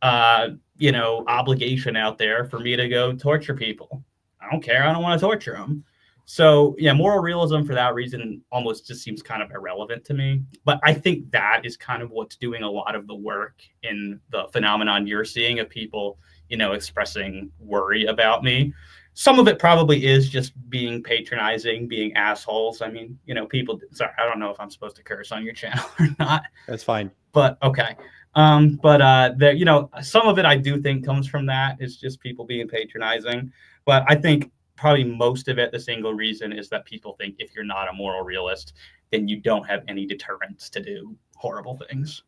obligation out there for me to go torture people. I don't care. I don't want to torture them. So yeah, moral realism for that reason almost just seems kind of irrelevant to me. But I think that is kind of what's doing a lot of the work in the phenomenon you're seeing of people, expressing worry about me. Some of it probably is just being patronizing, being assholes. I mean, people. Sorry, I don't know if I'm supposed to curse on your channel or not. That's fine. But okay. There, some of it I do think comes from that. It's just people being patronizing. But I think probably most of it, the single reason is that people think if you're not a moral realist, then you don't have any deterrence to do horrible things.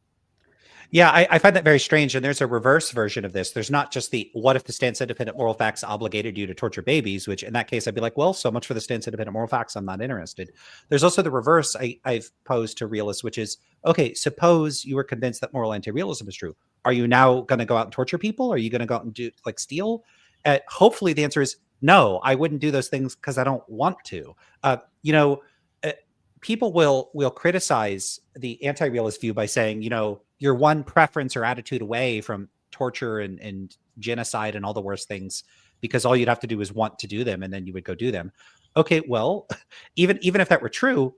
Yeah, I find that very strange. And there's a reverse version of this. There's not just the what if the stance independent moral facts obligated you to torture babies, which in that case I'd be like, well, so much for the stance independent moral facts. I'm not interested. There's also the reverse I've posed to realists, which is, okay, suppose you were convinced that moral anti-realism is true. Are you now going to go out and torture people? Are you going to go out and do like steal? Hopefully the answer is no, I wouldn't do those things because I don't want to. You know, people will criticize the anti-realist view by saying, you're one preference or attitude away from torture and genocide and all the worst things, because all you'd have to do is want to do them and then you would go do them. Okay, well, even if that were true,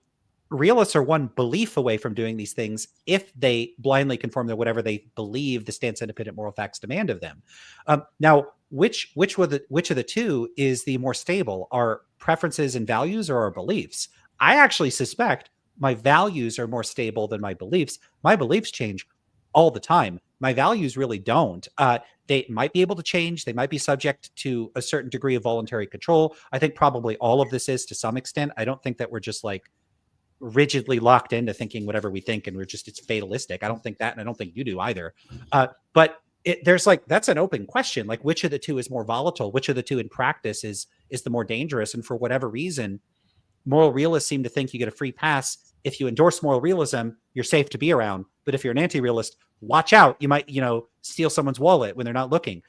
realists are one belief away from doing these things if they blindly conform to whatever they believe the stance independent moral facts demand of them. Now, which of the two is the more stable? Our preferences and values or our beliefs? I actually suspect my values are more stable than my beliefs. My beliefs change all the time. My values really don't. They might be able to change. They might be subject to a certain degree of voluntary control. I think probably all of this is to some extent. I don't think that we're just like rigidly locked into thinking whatever we think and it's fatalistic. I don't think that, and I don't think you do either. But there's like, that's an open question. Like, which of the two is more volatile? Which of the two in practice is the more dangerous? And for whatever reason, moral realists seem to think you get a free pass. If you endorse moral realism, you're safe to be around. But if you're an anti-realist, watch out. You might, steal someone's wallet when they're not looking.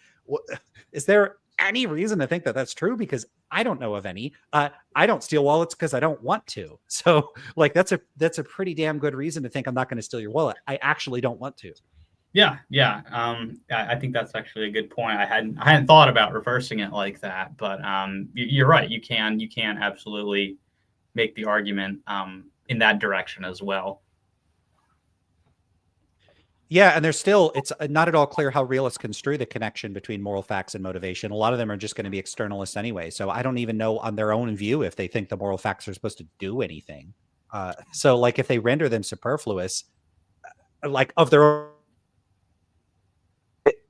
Is there any reason to think that that's true? Because I don't know of any. I don't steal wallets because I don't want to. So like, that's a pretty damn good reason to think I'm not going to steal your wallet. I actually don't want to. Yeah. I think that's actually a good point. I hadn't thought about reversing it like that, but you're right. You can absolutely make the argument in that direction as well. Yeah, and it's not at all clear how realists construe the connection between moral facts and motivation. A lot of them are just going to be externalists anyway. So I don't even know on their own view if they think the moral facts are supposed to do anything. So like if they render them superfluous, like of their own,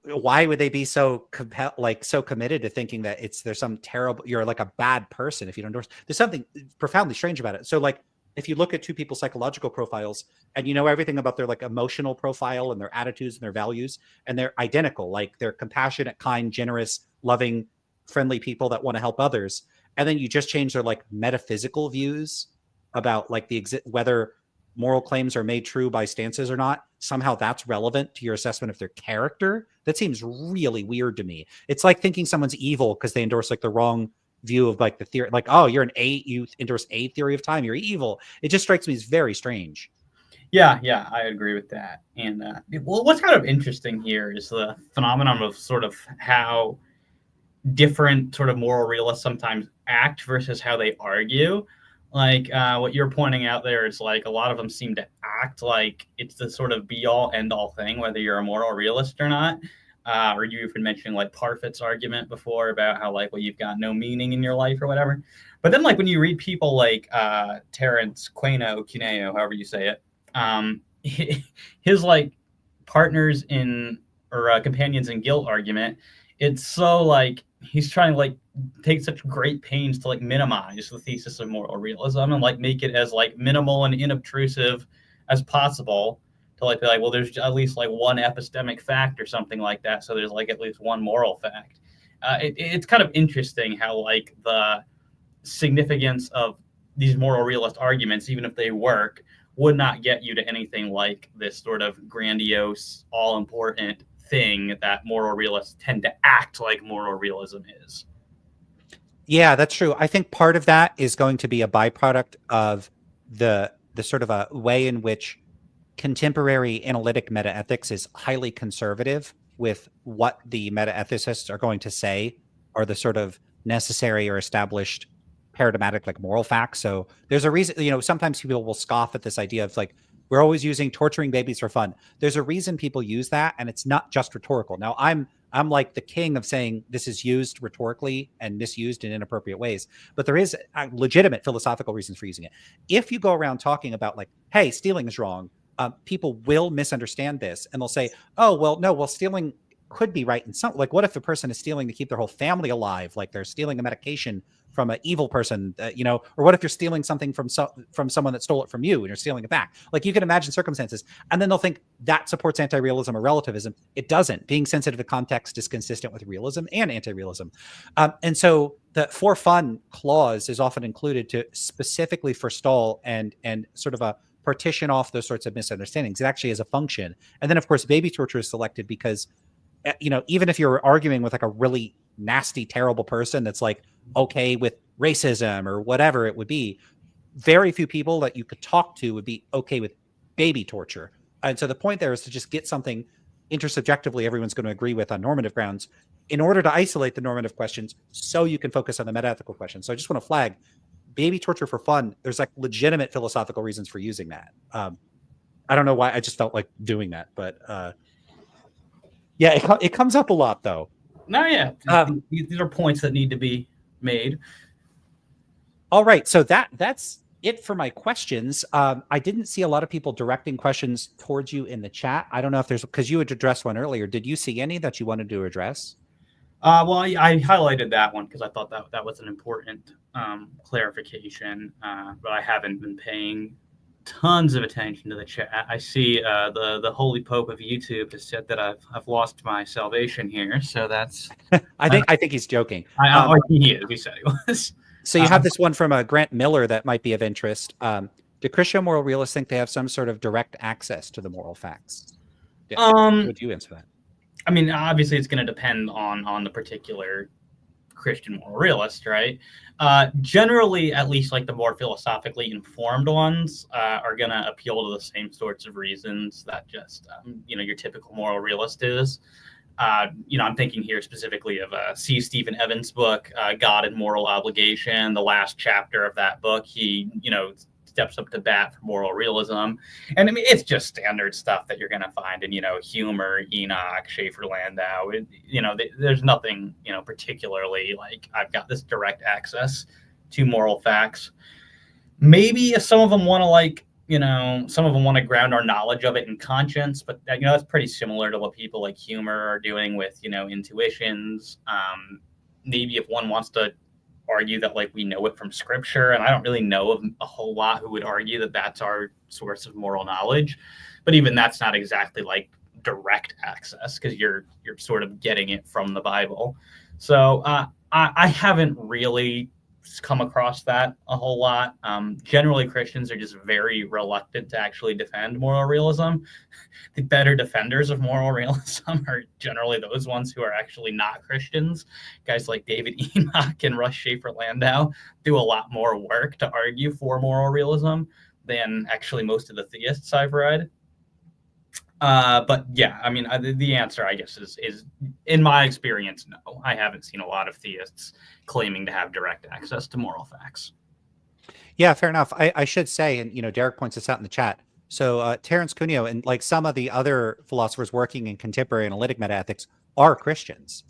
why would they be so committed to thinking that there's some terrible, you're like a bad person if you don't endorse? There's something profoundly strange about it. So like, if you look at two people's psychological profiles and you know everything about their like emotional profile and their attitudes and their values, and they're identical, like they're compassionate, kind, generous, loving, friendly people that want to help others. And then you just change their like metaphysical views about like whether moral claims are made true by stances or not. Somehow that's relevant to your assessment of their character. That seems really weird to me. It's like thinking someone's evil because they endorse like the wrong view of like the theory, like, oh, you endorse a theory of time, you're evil. It just strikes me as very strange. Yeah, I agree with that. And what's kind of interesting here is the phenomenon of sort of how different sort of moral realists sometimes act versus how they argue. Like what you're pointing out there is like a lot of them seem to act like it's the sort of be all end all thing, whether you're a moral realist or not. Or you've been mentioning like Parfit's argument before about how like, well, you've got no meaning in your life or whatever. But then like when you read people like Terence Cuneo, however you say it, his like partners in or companions in guilt argument, it's so like he's trying to like take such great pains to like minimize the thesis of moral realism and like make it as like minimal and inobtrusive as possible. To like be like, well, there's at least like one epistemic fact or something like that, so there's like at least one moral fact. It's kind of interesting how like the significance of these moral realist arguments, even if they work, would not get you to anything like this sort of grandiose, all-important thing that moral realists tend to act like moral realism is. Yeah, that's true. I think part of that is going to be a byproduct of the sort of a way in which contemporary analytic metaethics is highly conservative with what the metaethicists are going to say are the sort of necessary or established paradigmatic like moral facts. So there's a reason, sometimes people will scoff at this idea of like, we're always using torturing babies for fun. There's a reason people use that, and it's not just rhetorical. Now, I'm like the king of saying this is used rhetorically and misused in inappropriate ways, but there is legitimate philosophical reasons for using it. If you go around talking about like, hey, stealing is wrong, people will misunderstand this, and they'll say, oh, well, no, well, stealing could be right in some, like, what if a person is stealing to keep their whole family alive, like they're stealing a medication from an evil person, or what if you're stealing something from someone that stole it from you and you're stealing it back? Like, you can imagine circumstances, and then they'll think that supports anti-realism or relativism. It doesn't. Being sensitive to context is consistent with realism and anti-realism. And so the for fun clause is often included to specifically forestall and sort of a partition off those sorts of misunderstandings. It actually is a function. And then, of course, baby torture is selected because, even if you're arguing with like a really nasty, terrible person that's like okay with racism or whatever it would be, very few people that you could talk to would be okay with baby torture. And so the point there is to just get something intersubjectively everyone's going to agree with on normative grounds in order to isolate the normative questions so you can focus on the metaethical questions. So I just want to flag baby torture for fun. There's like legitimate philosophical reasons for using that. I don't know why I just felt like doing that, but yeah, it comes up a lot though. No, yeah. These are points that need to be made. All right. So that's it for my questions. I didn't see a lot of people directing questions towards you in the chat. I don't know if there's, because you had addressed one earlier. Did you see any that you wanted to address? Well, I highlighted that one because I thought that was an important clarification, but I haven't been paying tons of attention to the chat. I see the Holy Pope of YouTube has said that I've lost my salvation here, so that's. I think he's joking. He is. He said he was. So you have this one from Grant Miller that might be of interest. Do Christian moral realists think they have some sort of direct access to the moral facts? Would you answer that? I mean, obviously, it's going to depend on the particular Christian moral realist, right? Generally, at least like the more philosophically informed ones are going to appeal to the same sorts of reasons that just your typical moral realist is. I'm thinking here specifically of C. Stephen Evans' book, God and Moral Obligation. The last chapter of that book, he steps up to bat for moral realism, and I mean it's just standard stuff that you're going to find in Humer, Enoch, Schaeffer-Landau. There's nothing particularly like I've got this direct access to moral facts. Maybe if some of them want to ground our knowledge of it in conscience, but that's pretty similar to what people like Humer are doing with intuitions. Maybe if one wants to argue that like we know it from Scripture, and I don't really know of a whole lot who would argue that that's our source of moral knowledge, but even that's not exactly like direct access because you're sort of getting it from the Bible. So I haven't really come across that a whole lot. Generally, Christians are just very reluctant to actually defend moral realism. The better defenders of moral realism are generally those ones who are actually not Christians. Guys like David Enoch and Russ Schaeffer-Landau do a lot more work to argue for moral realism than actually most of the theists I've read. But yeah, I mean, the answer, I guess, is in my experience, no. I haven't seen a lot of theists claiming to have direct access to moral facts. Yeah, fair enough. I should say, and Derek points this out in the chat. So Terence Cuneo and like some of the other philosophers working in contemporary analytic metaethics are Christians.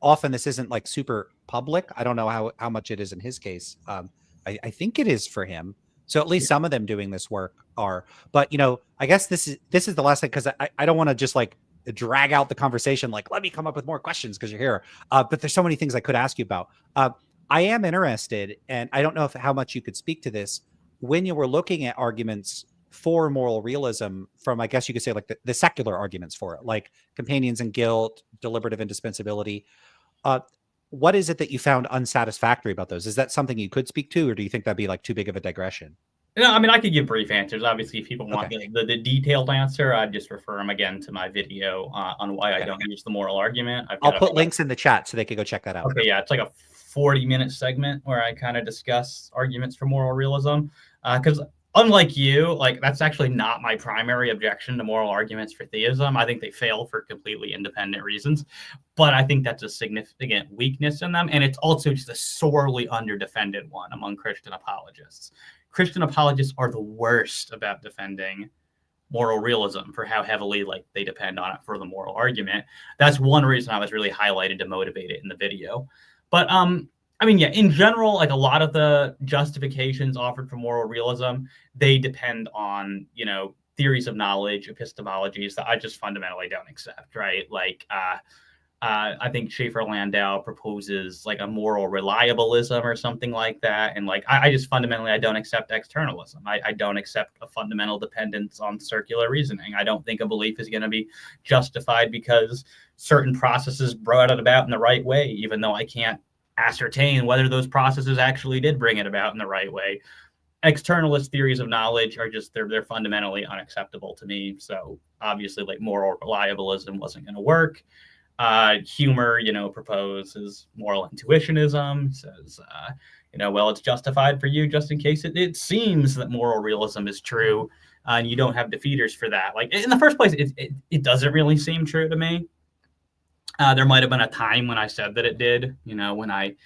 Often this isn't like super public. I don't know how much it is in his case. I think it is for him. So at least some of them doing this work are. But I guess this is the last thing, because I don't want to just like drag out the conversation. Like, let me come up with more questions because you're here. But there's so many things I could ask you about. I am interested, and I don't know how much you could speak to this, when you were looking at arguments for moral realism from, I guess you could say, like the secular arguments for it, like companions and guilt, deliberative indispensability. What is it that you found unsatisfactory about those? Is that something you could speak to, or do you think that'd be like too big of a digression? No, I mean, I could give brief answers. Obviously, if people want the detailed answer, I'd just refer them again to my video on why I don't use the moral argument. I'll put links in the chat so they could go check that out. Okay, yeah, it's like a 40-minute segment where I kind of discuss arguments for moral realism. Because unlike you, like that's actually not my primary objection to moral arguments for theism. I think they fail for completely independent reasons, but I think that's a significant weakness in them, and it's also just a sorely underdefended one among Christian apologists. Christian apologists are the worst about defending moral realism for how heavily like they depend on it for the moral argument. That's one reason I was really highlighted to motivate it in the video. But I mean, yeah, in general, like a lot of the justifications offered for moral realism, they depend on, you know, theories of knowledge, epistemologies that I just fundamentally don't accept, right? Like, I think Schaefer-Landau proposes like a moral reliabilism or something like that. And like, I just fundamentally, I don't accept externalism. I don't accept a fundamental dependence on circular reasoning. I don't think a belief is going to be justified because certain processes brought it about in the right way, even though I can't ascertain whether those processes actually did bring it about in the right way. Externalist theories of knowledge are just, they're fundamentally unacceptable to me. So obviously like moral reliabilism wasn't going to work. Humor, you know, proposes moral intuitionism, says, you know, well, it's justified for you just in case it seems that moral realism is true, and you don't have defeaters for that. Like, in the first place, it doesn't really seem true to me. There might have been a time when I said that it did, you know, when I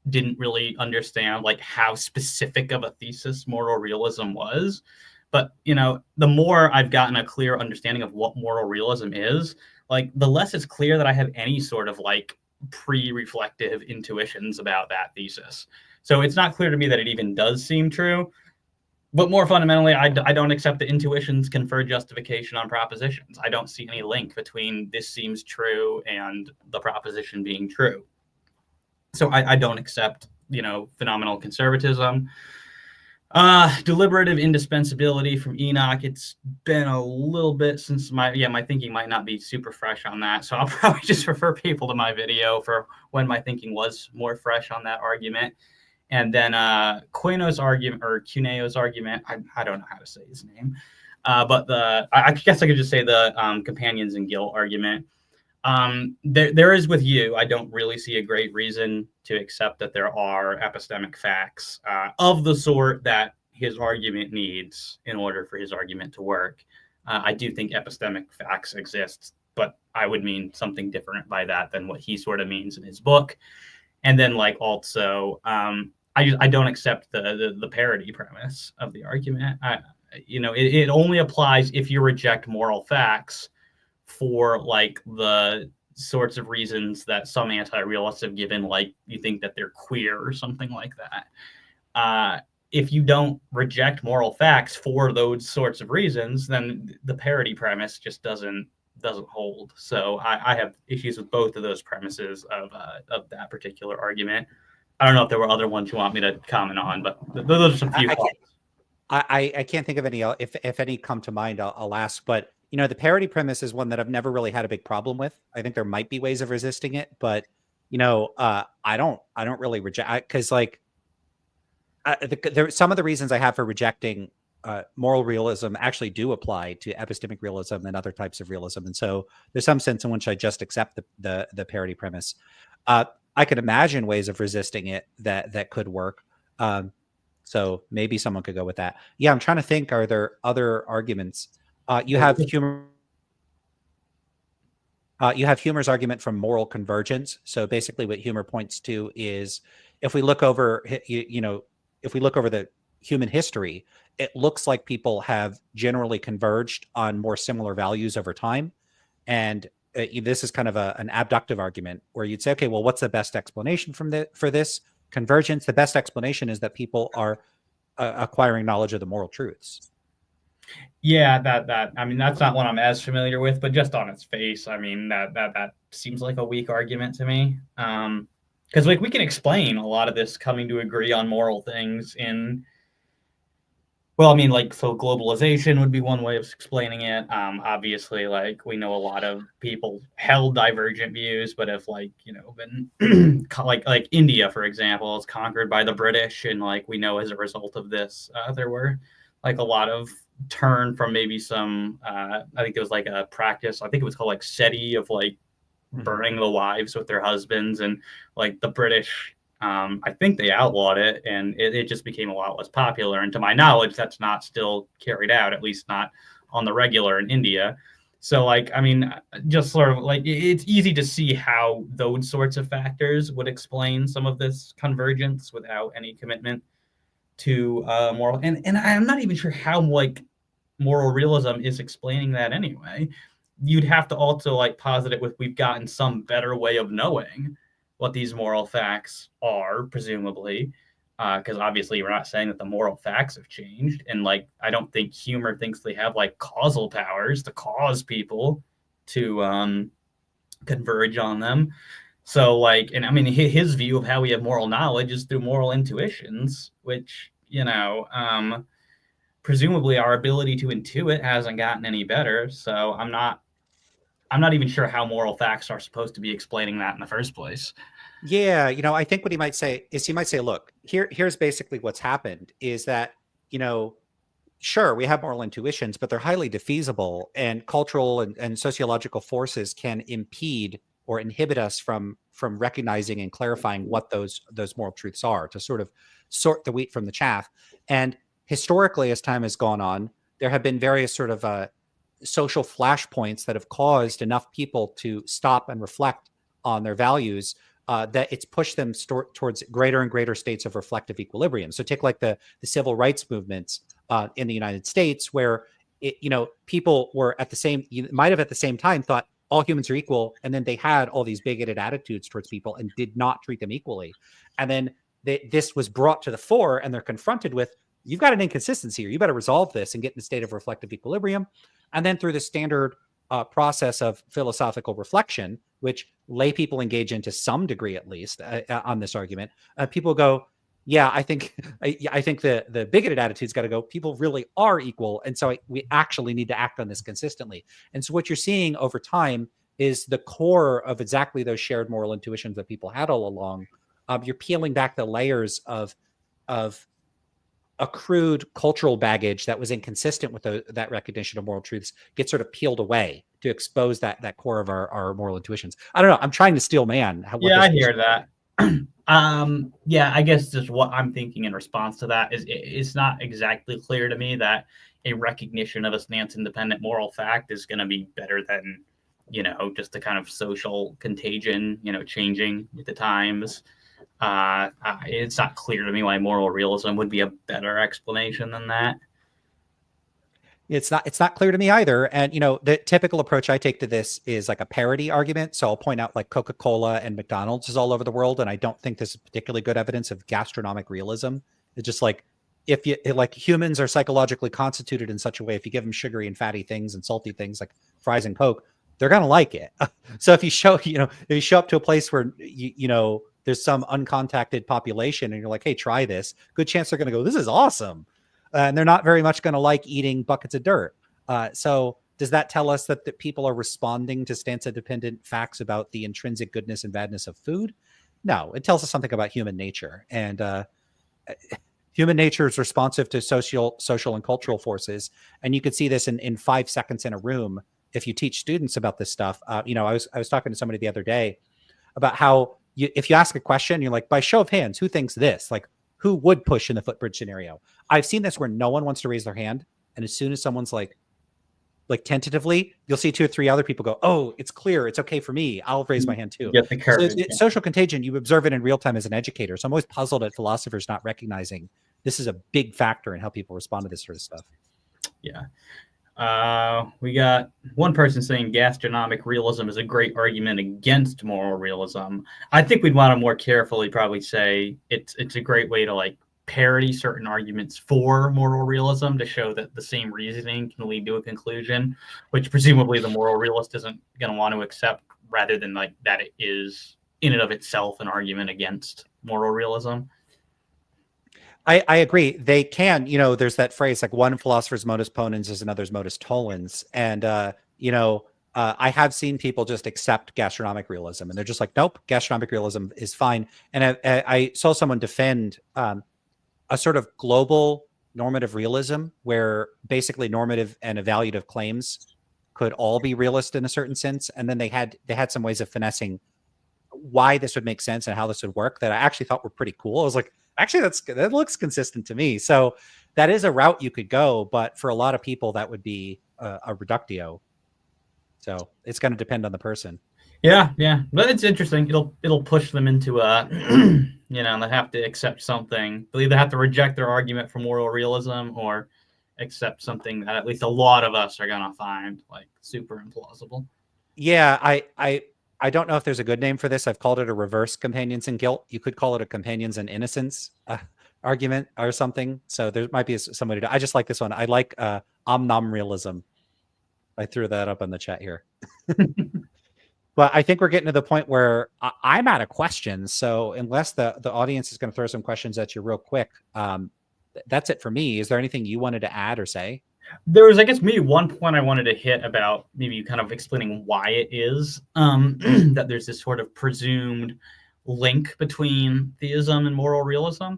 didn't really understand, like, how specific of a thesis moral realism was. But, you know, the more I've gotten a clear understanding of what moral realism is, like the less it's clear that I have any sort of like pre-reflective intuitions about that thesis. So it's not clear to me that it even does seem true. But more fundamentally, I don't accept that intuitions confer justification on propositions. I don't see any link between this seems true and the proposition being true. So I don't accept, you know, phenomenal conservatism. Deliberative indispensability from Enoch. It's been a little bit since my thinking might not be super fresh on that. So I'll probably just refer people to my video for when my thinking was more fresh on that argument. And then Quino's argument, or Cuneo's argument, I don't know how to say his name. But I guess I could just say the companions in guilt argument. There is with you, I don't really see a great reason to accept that there are epistemic facts of the sort that his argument needs in order for his argument to work. I do think epistemic facts exist, but I would mean something different by that than what he sort of means in his book. And then like also, I don't accept the parity premise of the argument. You know, it only applies if you reject moral facts for like the sorts of reasons that some anti-realists have given, like you think that they're queer or something like that. If you don't reject moral facts for those sorts of reasons, then the parity premise just doesn't hold. So I have issues with both of those premises of that particular argument. I don't know if there were other ones you want me to comment on, but those are some few thoughts. I can't think of any. If any come to mind, I'll ask. But you know, the parity premise is one that I've never really had a big problem with. I think there might be ways of resisting it, but you know, I don't really reject, because like there some of the reasons I have for rejecting moral realism actually do apply to epistemic realism and other types of realism, and so there's some sense in which I just accept the parity premise. I could imagine ways of resisting it that could work. So maybe someone could go with that. Yeah, I'm trying to think. Are there other arguments? You have Humer's argument from moral convergence. So basically, what Humer points to is if we look over, you know, if we look over the human history, it looks like people have generally converged on more similar values over time, and this is kind of an abductive argument where you'd say, okay, well, what's the best explanation for this convergence? The best explanation is that people are acquiring knowledge of the moral truths. Yeah, that I mean, that's not one I'm as familiar with, but just on its face, I mean, that seems like a weak argument to me. Because like we can explain a lot of this coming to agree on moral things in, well, I mean, like, so globalization would be one way of explaining it. Obviously, like we know a lot of people held divergent views, but if like, you know, been like India, for example, is conquered by the British, and like we know as a result of this, there were like a lot of turn from maybe some I think it was like a practice, I think it was called like seti, of like burning the wives with their husbands, and like the British I think they outlawed it, and it just became a lot less popular. And to my knowledge, that's not still carried out, at least not on the regular in India. So, like, I mean, just sort of like it's easy to see how those sorts of factors would explain some of this convergence without any commitment to moral. And I'm not even sure how like moral realism is explaining that anyway. You'd have to also like posit it with we've gotten some better way of knowing what these moral facts are, presumably, because obviously we're not saying that the moral facts have changed. And like, I don't think humor thinks they have like causal powers to cause people to converge on them. So like, and I mean, his view of how we have moral knowledge is through moral intuitions, which, presumably our ability to intuit hasn't gotten any better. So I'm not even sure how moral facts are supposed to be explaining that in the first place. Yeah, I think what he might say is he might say, look, here's basically what's happened is that, sure, we have moral intuitions, but they're highly defeasible, and cultural and sociological forces can impede or inhibit us from recognizing and clarifying what those moral truths are, to sort of sort the wheat from the chaff. And historically, as time has gone on, there have been various sort of social flashpoints that have caused enough people to stop and reflect on their values, that it's pushed them towards greater and greater states of reflective equilibrium. So take like the civil rights movements in the United States, where people were might have at the same time thought all humans are equal, and then they had all these bigoted attitudes towards people and did not treat them equally. And then this was brought to the fore, and they're confronted with, you've got an inconsistency here. You better resolve this and get in a state of reflective equilibrium. And then through the standard process of philosophical reflection, which lay people engage in to some degree, at least, on this argument, people go, yeah, I think the bigoted attitude's got to go. People really are equal, and so we actually need to act on this consistently. And so what you're seeing over time is the core of exactly those shared moral intuitions that people had all along. You're peeling back the layers of accrued cultural baggage that was inconsistent with that recognition of moral truths, gets sort of peeled away to expose that core of our moral intuitions. I don't know. I'm trying to steel man. Yeah, I hear that. Yeah, I guess just what I'm thinking in response to that is it's not exactly clear to me that a recognition of a stance independent moral fact is going to be better than, just the kind of social contagion, changing with the times. It's not clear to me why moral realism would be a better explanation than that. It's not clear to me either. And, the typical approach I take to this is like a parity argument. So I'll point out like Coca-Cola and McDonald's is all over the world. And I don't think this is particularly good evidence of gastronomic realism. It's just like, humans are psychologically constituted in such a way, if you give them sugary and fatty things and salty things like fries and Coke, they're going to like it. So if you show up to a place where, there's some uncontacted population and you're like, hey, try this, good chance they're going to go, this is awesome. And they're not very much going to like eating buckets of dirt. So does that tell us that people are responding to stance-independent facts about the intrinsic goodness and badness of food? No, it tells us something about human nature. And human nature is responsive to social and cultural forces. And you could see this in 5 seconds in a room if you teach students about this stuff. I was talking to somebody the other day about how if you ask a question, you're like, by show of hands, who thinks this? Like, who would push in the footbridge scenario? I've seen this where no one wants to raise their hand. And as soon as someone's like tentatively, you'll see 2 or 3 other people go, oh, it's clear. It's okay for me. I'll raise my hand too. Get the courage. So social contagion, you observe it in real time as an educator. So I'm always puzzled at philosophers not recognizing this is a big factor in how people respond to this sort of stuff. Yeah. We got one person saying gastronomic realism is a great argument against moral realism. I think we'd want to more carefully probably say it's a great way to like parody certain arguments for moral realism to show that the same reasoning can lead to a conclusion, which presumably the moral realist isn't going to want to accept, rather than like that it is in and of itself an argument against moral realism. I agree. They can, there's that phrase like one philosopher's modus ponens is another's modus tollens. And, I have seen people just accept gastronomic realism and they're just like, nope, gastronomic realism is fine. And I saw someone defend a sort of global normative realism where basically normative and evaluative claims could all be realist in a certain sense. And then they had some ways of finessing why this would make sense and how this would work that I actually thought were pretty cool. I was like, actually, that looks consistent to me. So that is a route you could go, but for a lot of people, that would be a reductio. So it's going to depend on the person. Yeah, yeah, but it's interesting. It'll push them into they have to accept something. They'll either have to reject their argument for moral realism or accept something that at least a lot of us are gonna find like super implausible. Yeah, I don't know if there's a good name for this. I've called it a reverse companions in guilt. You could call it a companions in innocence argument or something. So there might be somebody to, I just like this one. I like omnom realism. I threw that up on the chat here. But I think we're getting to the point where I'm out of questions. So unless the audience is going to throw some questions at you real quick, that's it for me. Is there anything you wanted to add or say? There was, I guess, maybe one point I wanted to hit about maybe kind of explaining why it is that there's this sort of presumed link between theism and moral realism.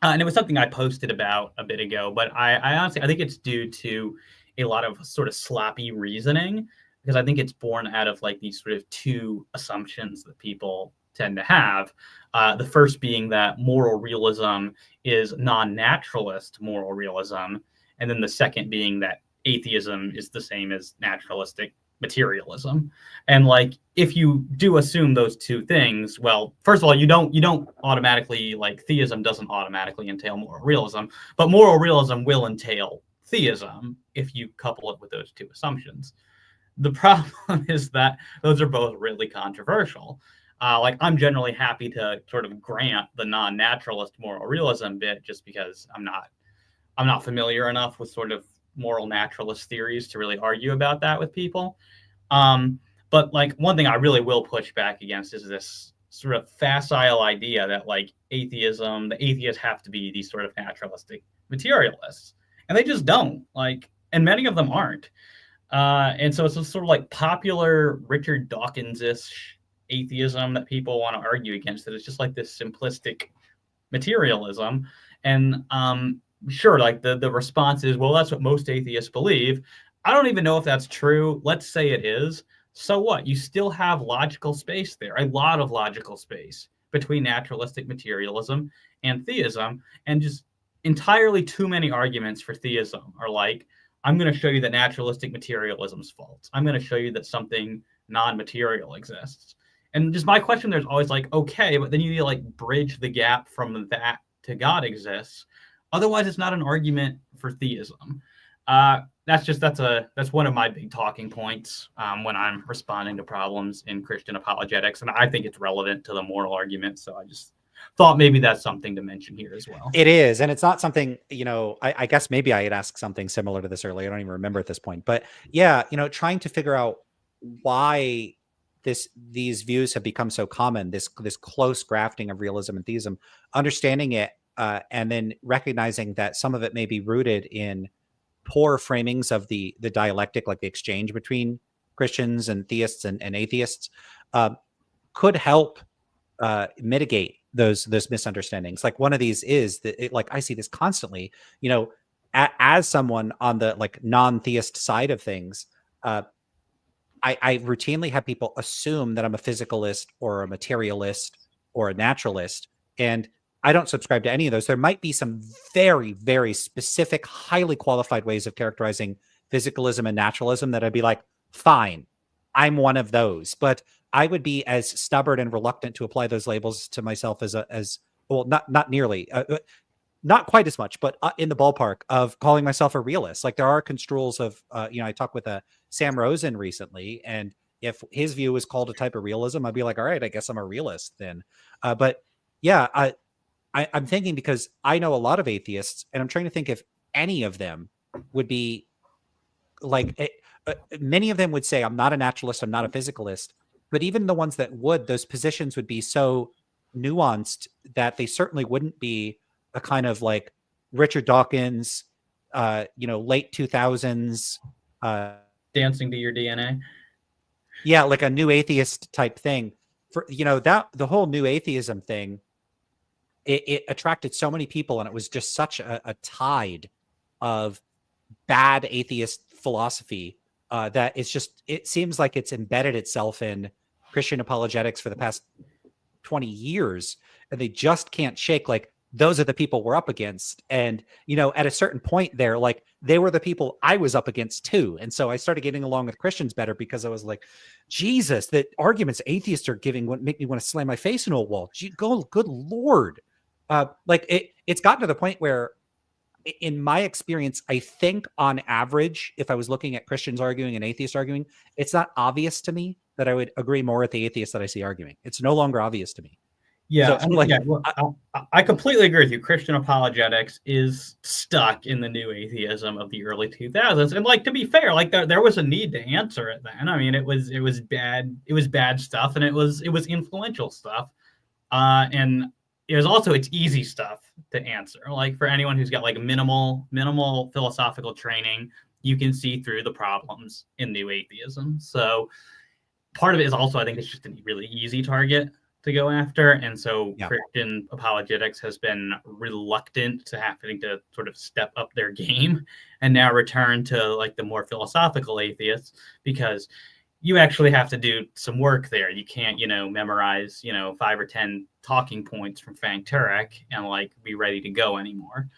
And it was something I posted about a bit ago, but I honestly, I think it's due to a lot of sort of sloppy reasoning, because I think it's born out of like these sort of two assumptions that people tend to have. The first being that moral realism is non-naturalist moral realism, and then the second being that atheism is the same as naturalistic materialism. And like, if you do assume those two things, well, first of all, you don't automatically, like, theism doesn't automatically entail moral realism, but moral realism will entail theism if you couple it with those two assumptions. The problem is that those are both really controversial. Like, I'm generally happy to sort of grant the non-naturalist moral realism bit, just because I'm not familiar enough with sort of moral naturalist theories to really argue about that with people. But like, one thing I really will push back against is this sort of facile idea that like the atheists have to be these sort of naturalistic materialists, and they just don't, like, and many of them aren't. And so it's a sort of like popular Richard Dawkins-ish atheism that people want to argue against, that it's just like this simplistic materialism. And sure, like the response is, well, that's what most atheists believe. I don't even know if that's true. Let's say it is. So what? You still have logical space there, a lot of logical space between naturalistic materialism and theism, and just entirely too many arguments for theism are like, I'm going to show you that naturalistic materialism's false. I'm going to show you that something non-material exists. And just my question there is always like, okay, but then you need to like bridge the gap from that to God exists. Otherwise, it's not an argument for theism. That's one of my big talking points when I'm responding to problems in Christian apologetics, and I think it's relevant to the moral argument. So I just thought maybe that's something to mention here as well. It is, and it's not something, I guess maybe I had asked something similar to this earlier. I don't even remember at this point, but yeah, trying to figure out why these views have become so common, this close grafting of realism and theism, understanding it, and then recognizing that some of it may be rooted in poor framings of the dialectic, like the exchange between Christians and theists and atheists, could help mitigate those misunderstandings. Like, one of these is that like I see this constantly, as someone on the like non-theist side of things, I routinely have people assume that I'm a physicalist or a materialist or a naturalist, and I don't subscribe to any of those. There might be some very, very specific, highly qualified ways of characterizing physicalism and naturalism that I'd be like, fine, I'm one of those. But I would be as stubborn and reluctant to apply those labels to myself as well, not nearly, not quite as much, but in the ballpark of calling myself a realist. Like, there are construals of, I talked with Sam Rosen recently, and if his view is called a type of realism, I'd be like, all right, I guess I'm a realist then. But yeah, I'm thinking, because I know a lot of atheists, and I'm trying to think if any of them would be like, many of them would say, I'm not a naturalist, I'm not a physicalist. But even the ones that would, those positions would be so nuanced that they certainly wouldn't be a kind of like Richard Dawkins, late 2000s. Dancing to your DNA. Yeah, like a new atheist type thing. For that, the whole new atheism thing, it attracted so many people, and it was just such a tide of bad atheist philosophy that it seems like it's embedded itself in Christian apologetics for the past 20 years, and they just can't shake, like, those are the people we're up against. And, at a certain point there, like, they were the people I was up against too. And so I started getting along with Christians better because I was like, Jesus, the arguments atheists are giving would make me want to slam my face into a wall. Good Lord. It's gotten to the point where, in my experience, I think on average, if I was looking at Christians arguing and atheists arguing, it's not obvious to me that I would agree more with the atheists that I see arguing. It's no longer obvious to me. Yeah, So, like, I completely agree with you. Christian apologetics is stuck in the new atheism of the early 2000s, and, like, to be fair, like, there was a need to answer it then. I mean, it was bad stuff, and it was influential stuff, and it was also, it's easy stuff to answer. Like, for anyone who's got, like, minimal philosophical training, you can see through the problems in new atheism. So part of it is also, I think, it's just a really easy target to go after. And so Christian apologetics has been reluctant to having to sort of step up their game and now return to, like, the more philosophical atheists, because you actually have to do some work there. You can't, memorize, 5 or 10 talking points from Frank Turek and, like, be ready to go anymore.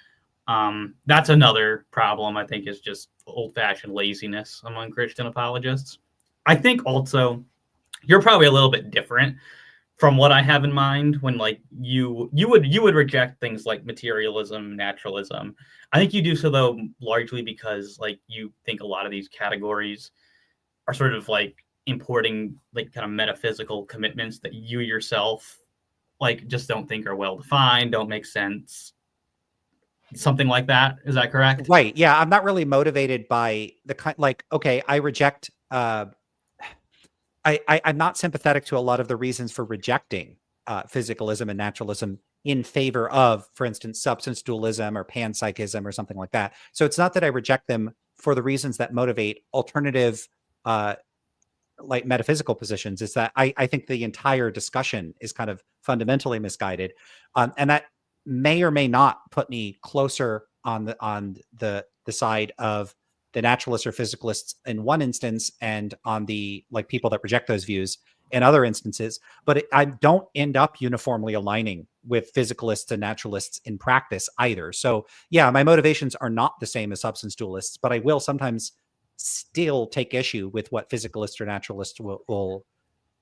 That's another problem, I think, is just old-fashioned laziness among Christian apologists. I think also you're probably a little bit different from what I have in mind when, like, you would reject things like materialism, naturalism. I think you do so, though, largely because, like, you think a lot of these categories are sort of, like, importing, like, kind of metaphysical commitments that you yourself, like, just don't think are well defined, don't make sense. Something like that. Is that correct? Right. Yeah. I'm not really motivated by the kind, like, okay, I reject, I'm not sympathetic to a lot of the reasons for rejecting physicalism and naturalism in favor of, for instance, substance dualism or panpsychism or something like that. So it's not that I reject them for the reasons that motivate alternative, like, metaphysical positions. Is that I think the entire discussion is kind of fundamentally misguided, and that may or may not put me closer on the side of the naturalists or physicalists in one instance, and on the, like, people that reject those views in other instances. But I don't end up uniformly aligning with physicalists and naturalists in practice either. So yeah, my motivations are not the same as substance dualists, but I will sometimes still take issue with what physicalists or naturalists will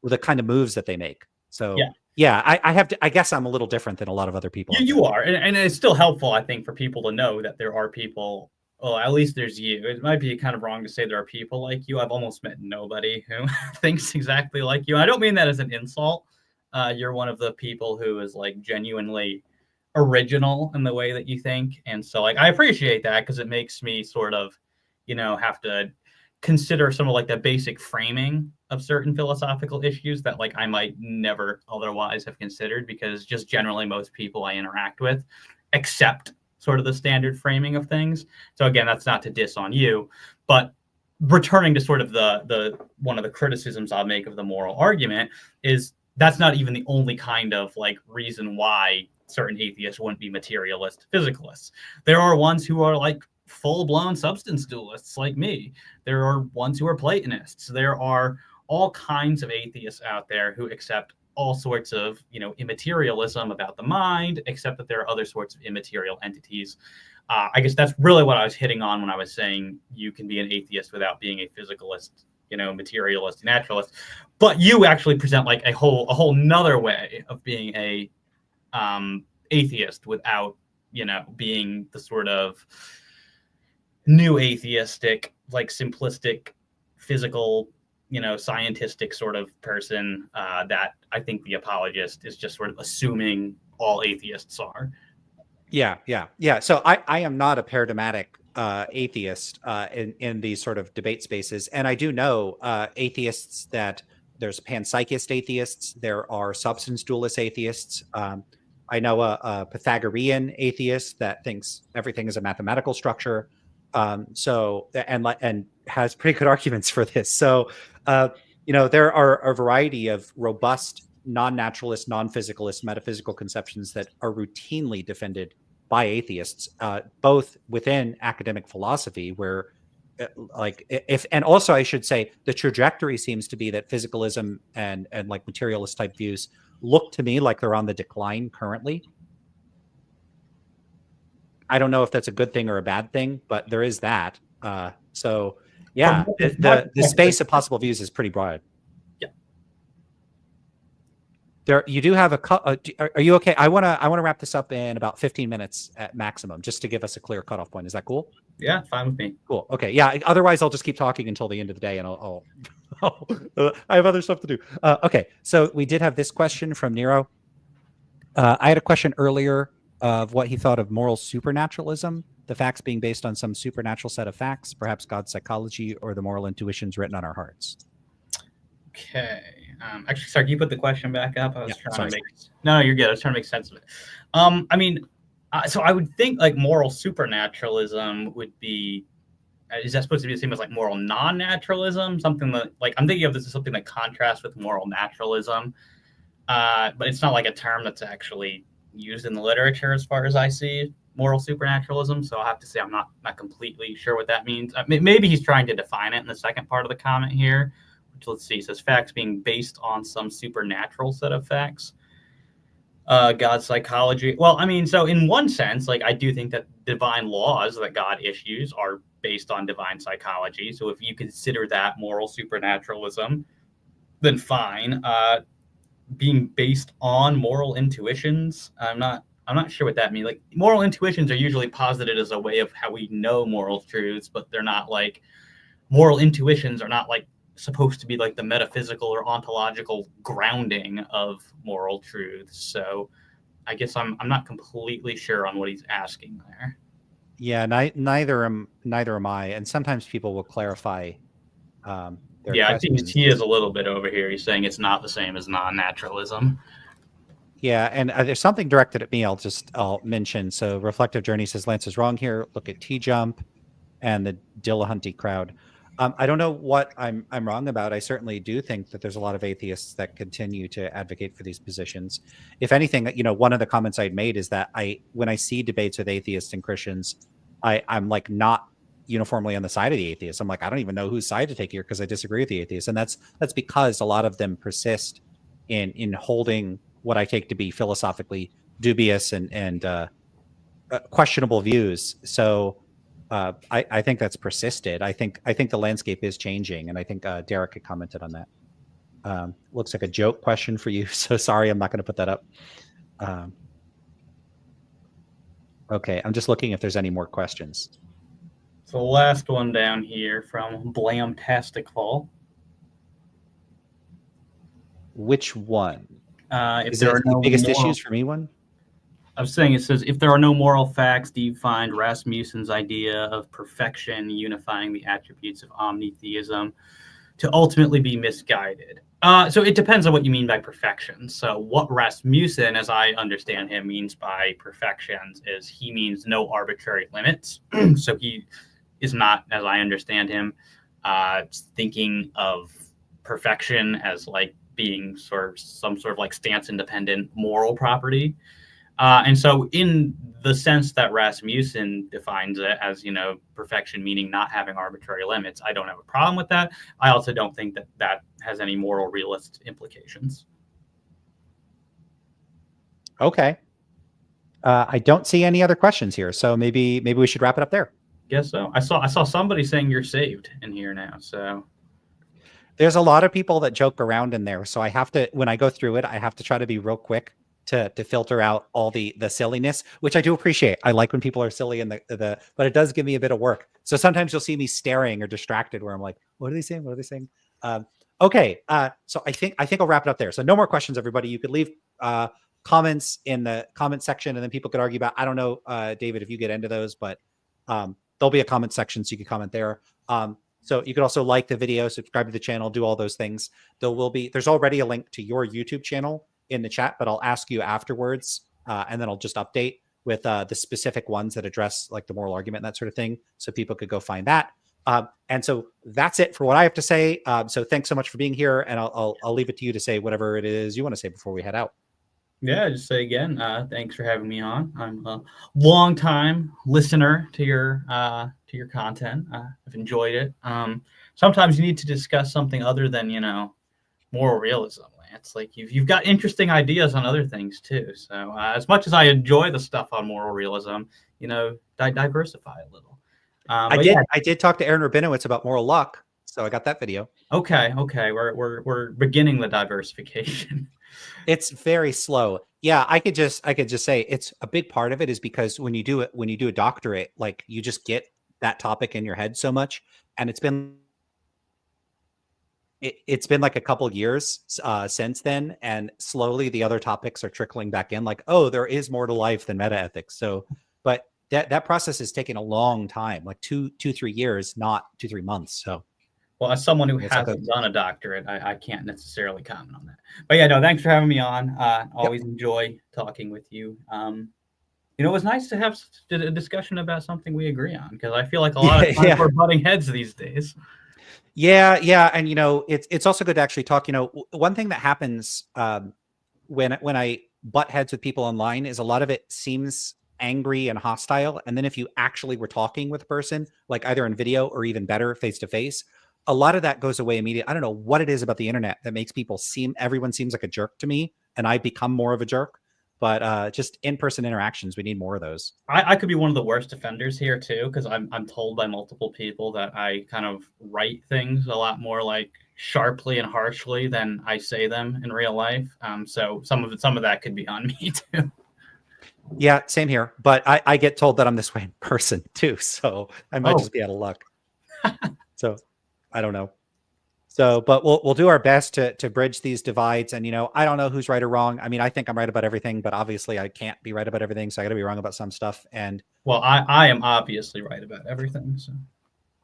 the kind of moves that they make. So yeah, I have to, I guess I'm a little different than a lot of other people. You are, and it's still helpful, I think, for people to know that there are people. Well, at least there's you. It might be kind of wrong to say there are people like you. I've almost met nobody who thinks exactly like you. I don't mean that as an insult. You're one of the people who is, like, genuinely original in the way that you think. And so, like, I appreciate that, because it makes me sort of, have to consider some of, like, the basic framing of certain philosophical issues that, like, I might never otherwise have considered, because just generally most people I interact with accept sort of the standard framing of things. So again, that's not to diss on you, but returning to sort of the one of the criticisms I'll make of the moral argument is that's not even the only kind of, like, reason why certain atheists wouldn't be materialist physicalists. There are ones who are, like, full-blown substance dualists like me. There are ones who are Platonists. There are all kinds of atheists out there who accept all sorts of, immaterialism about the mind, except that there are other sorts of immaterial entities. I guess that's really what I was hitting on when I was saying you can be an atheist without being a physicalist, materialist, naturalist. But you actually present, like, a whole nother way of being a atheist without, being the sort of new atheistic, like, simplistic, physical, scientistic sort of person that I think the apologist is just sort of assuming all atheists are. Yeah. So I am not a paradigmatic atheist in these sort of debate spaces. And I do know atheists that there's panpsychist atheists, there are substance dualist atheists. I know a Pythagorean atheist that thinks everything is a mathematical structure. And has pretty good arguments for this. So, there are a variety of robust, non-naturalist, non-physicalist, metaphysical conceptions that are routinely defended by atheists, both within academic philosophy, where like if, and also I should say the trajectory seems to be that physicalism and like materialist type views look to me like they're on the decline currently. I don't know if that's a good thing or a bad thing, but there is that. So yeah, the space of possible views is pretty broad. Yeah. There, you do have are you okay? I want to wrap this up in about 15 minutes at maximum, just to give us a clear cutoff point. Is that cool? Yeah, fine with me. Cool. Okay. Yeah. Otherwise, I'll just keep talking until the end of the day, and I'll I have other stuff to do. Okay. So we did have this question from Nero. I had a question earlier of what he thought of moral supernaturalism, the facts being based on some supernatural set of facts, perhaps God's psychology or the moral intuitions written on our hearts. Okay. Actually, sorry, can you put the question back up? I was trying to make. No, you're good. I was trying to make sense of it. I mean, so I would think like moral supernaturalism would be. Is that supposed to be the same as like moral non-naturalism? Something that, like, I'm thinking of this as something that contrasts with moral naturalism, but it's not like a term that's actually used in the literature as far as I see moral supernaturalism. So I'll have to say I'm not completely sure what that means. Maybe he's trying to define it in the second part of the comment here. Let's see, it says facts being based on some supernatural set of facts. God's psychology. Well, I mean, so in one sense, like, I do think that divine laws that God issues are based on divine psychology. So if you consider that moral supernaturalism, then fine. Being based on moral intuitions, I'm not sure what that means. Like, moral intuitions are usually posited as a way of how we know moral truths, but they're not like, moral intuitions are not like supposed to be like the metaphysical or ontological grounding of moral truths. So I guess I'm not completely sure on what he's asking there. Yeah, neither am I. And sometimes people will clarify. Yeah, I think he is a little bit over here. He's saying it's not the same as non-naturalism. Yeah, and there's something directed at me. I'll mention. So Reflective Journey says Lance is wrong here. Look at T-Jump and the Dillahunty crowd. I don't know what I'm wrong about. I certainly do think that there's a lot of atheists that continue to advocate for these positions. If anything, one of the comments I'd made is that when I see debates with atheists and Christians, I'm like not uniformly on the side of the atheists. I'm like, I don't even know whose side to take here because I disagree with the atheists. And that's because a lot of them persist in holding what I take to be philosophically dubious and questionable views. So I think that's persisted. I think the landscape is changing, and I think Derek had commented on that. Looks like a joke question for you, so sorry, I'm not going to put that up. Okay, I'm just looking if there's any more questions. So the last one down here from Blamtastic Fall. Which one? If there are no biggest issues for me one? I was saying, it says, if there are no moral facts, do you find Rasmussen's idea of perfection unifying the attributes of omnitheism to ultimately be misguided? So it depends on what you mean by perfection. So what Rasmussen, as I understand him, means by perfections is he means no arbitrary limits. So he is not, as I understand him, thinking of perfection as like being some sort of like stance independent moral property. And so in the sense that Rasmussen defines it as, perfection meaning not having arbitrary limits, I don't have a problem with that. I also don't think that that has any moral realist implications. Okay. I don't see any other questions here, so maybe we should wrap it up there. Guess so. I saw somebody saying you're saved in here now, so. There's a lot of people that joke around in there, so I have to, when I go through it, I have to try to be real quick to filter out all the silliness, which I do appreciate. I like when people are silly in but it does give me a bit of work. So sometimes you'll see me staring or distracted where I'm like, what are they saying? What are they saying? Okay. So I think I'll wrap it up there. So no more questions, everybody. You could leave comments in the comment section and then people could argue about, I don't know, David, if you get into those, but there'll be a comment section so you can comment there. So you could also like the video, subscribe to the channel, do all those things. There's already a link to your YouTube channel in the chat, but I'll ask you afterwards, and then I'll just update with the specific ones that address like the moral argument and that sort of thing, so people could go find that. And so that's it for what I have to say. So thanks so much for being here, and I'll leave it to you to say whatever it is you want to say before we head out. Yeah, just say again, thanks for having me on. I'm a long time listener to your content. I've enjoyed it. Sometimes you need to discuss something other than moral realism. It's like you've got interesting ideas on other things too. So as much as I enjoy the stuff on moral realism, diversify a little. But yeah, I did talk to Aaron Rabinowitz about moral luck, so I got that video. okay, we're beginning the diversification. It's very slow. Yeah, I could just say it's a big part of it is because when you do a doctorate, like you just get that topic in your head so much, and it's been like a couple years since then, and slowly the other topics are trickling back in. Like, oh, there is more to life than meta ethics. So, but that process is taking a long time, like 3 years, not 2-3 months. So, Well, as someone who it's like a hasn't done a doctorate, I can't necessarily comment on that. But yeah, no, thanks for having me on. yep. Always enjoy talking with you. It was nice to have a discussion about something we agree on, because I feel like a lot of times Yeah. we're butting heads these days. Yeah, and it's also good to actually talk. One thing that happens when I butt heads with people online is a lot of it seems angry and hostile, and then if you actually were talking with a person, like either in video or even better face to face, a lot of that goes away immediately. I don't know what it is about the internet that makes everyone seems like a jerk to me, and I become more of a jerk. But just in-person interactions, we need more of those. I could be one of the worst offenders here too, because I'm told by multiple people that I kind of write things a lot more like sharply and harshly than I say them in real life. So some of that could be on me too. Yeah, same here. But I get told that I'm this way in person too, so I might Oh, just be out of luck. So I don't know. So, but we'll do our best to bridge these divides. And I don't know who's right or wrong. I mean, I think I'm right about everything, but obviously I can't be right about everything, so I got to be wrong about some stuff. And well, I am obviously right about everything. So.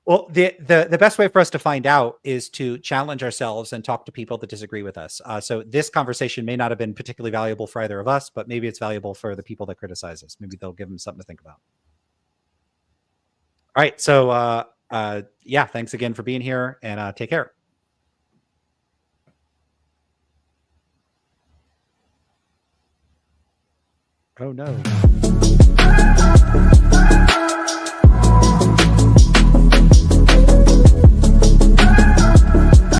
well, the best way for us to find out is to challenge ourselves and talk to people that disagree with us. So this conversation may not have been particularly valuable for either of us, but maybe it's valuable for the people that criticize us. Maybe they'll give them something to think about. All right. So, yeah, thanks again for being here, and take care. Oh no.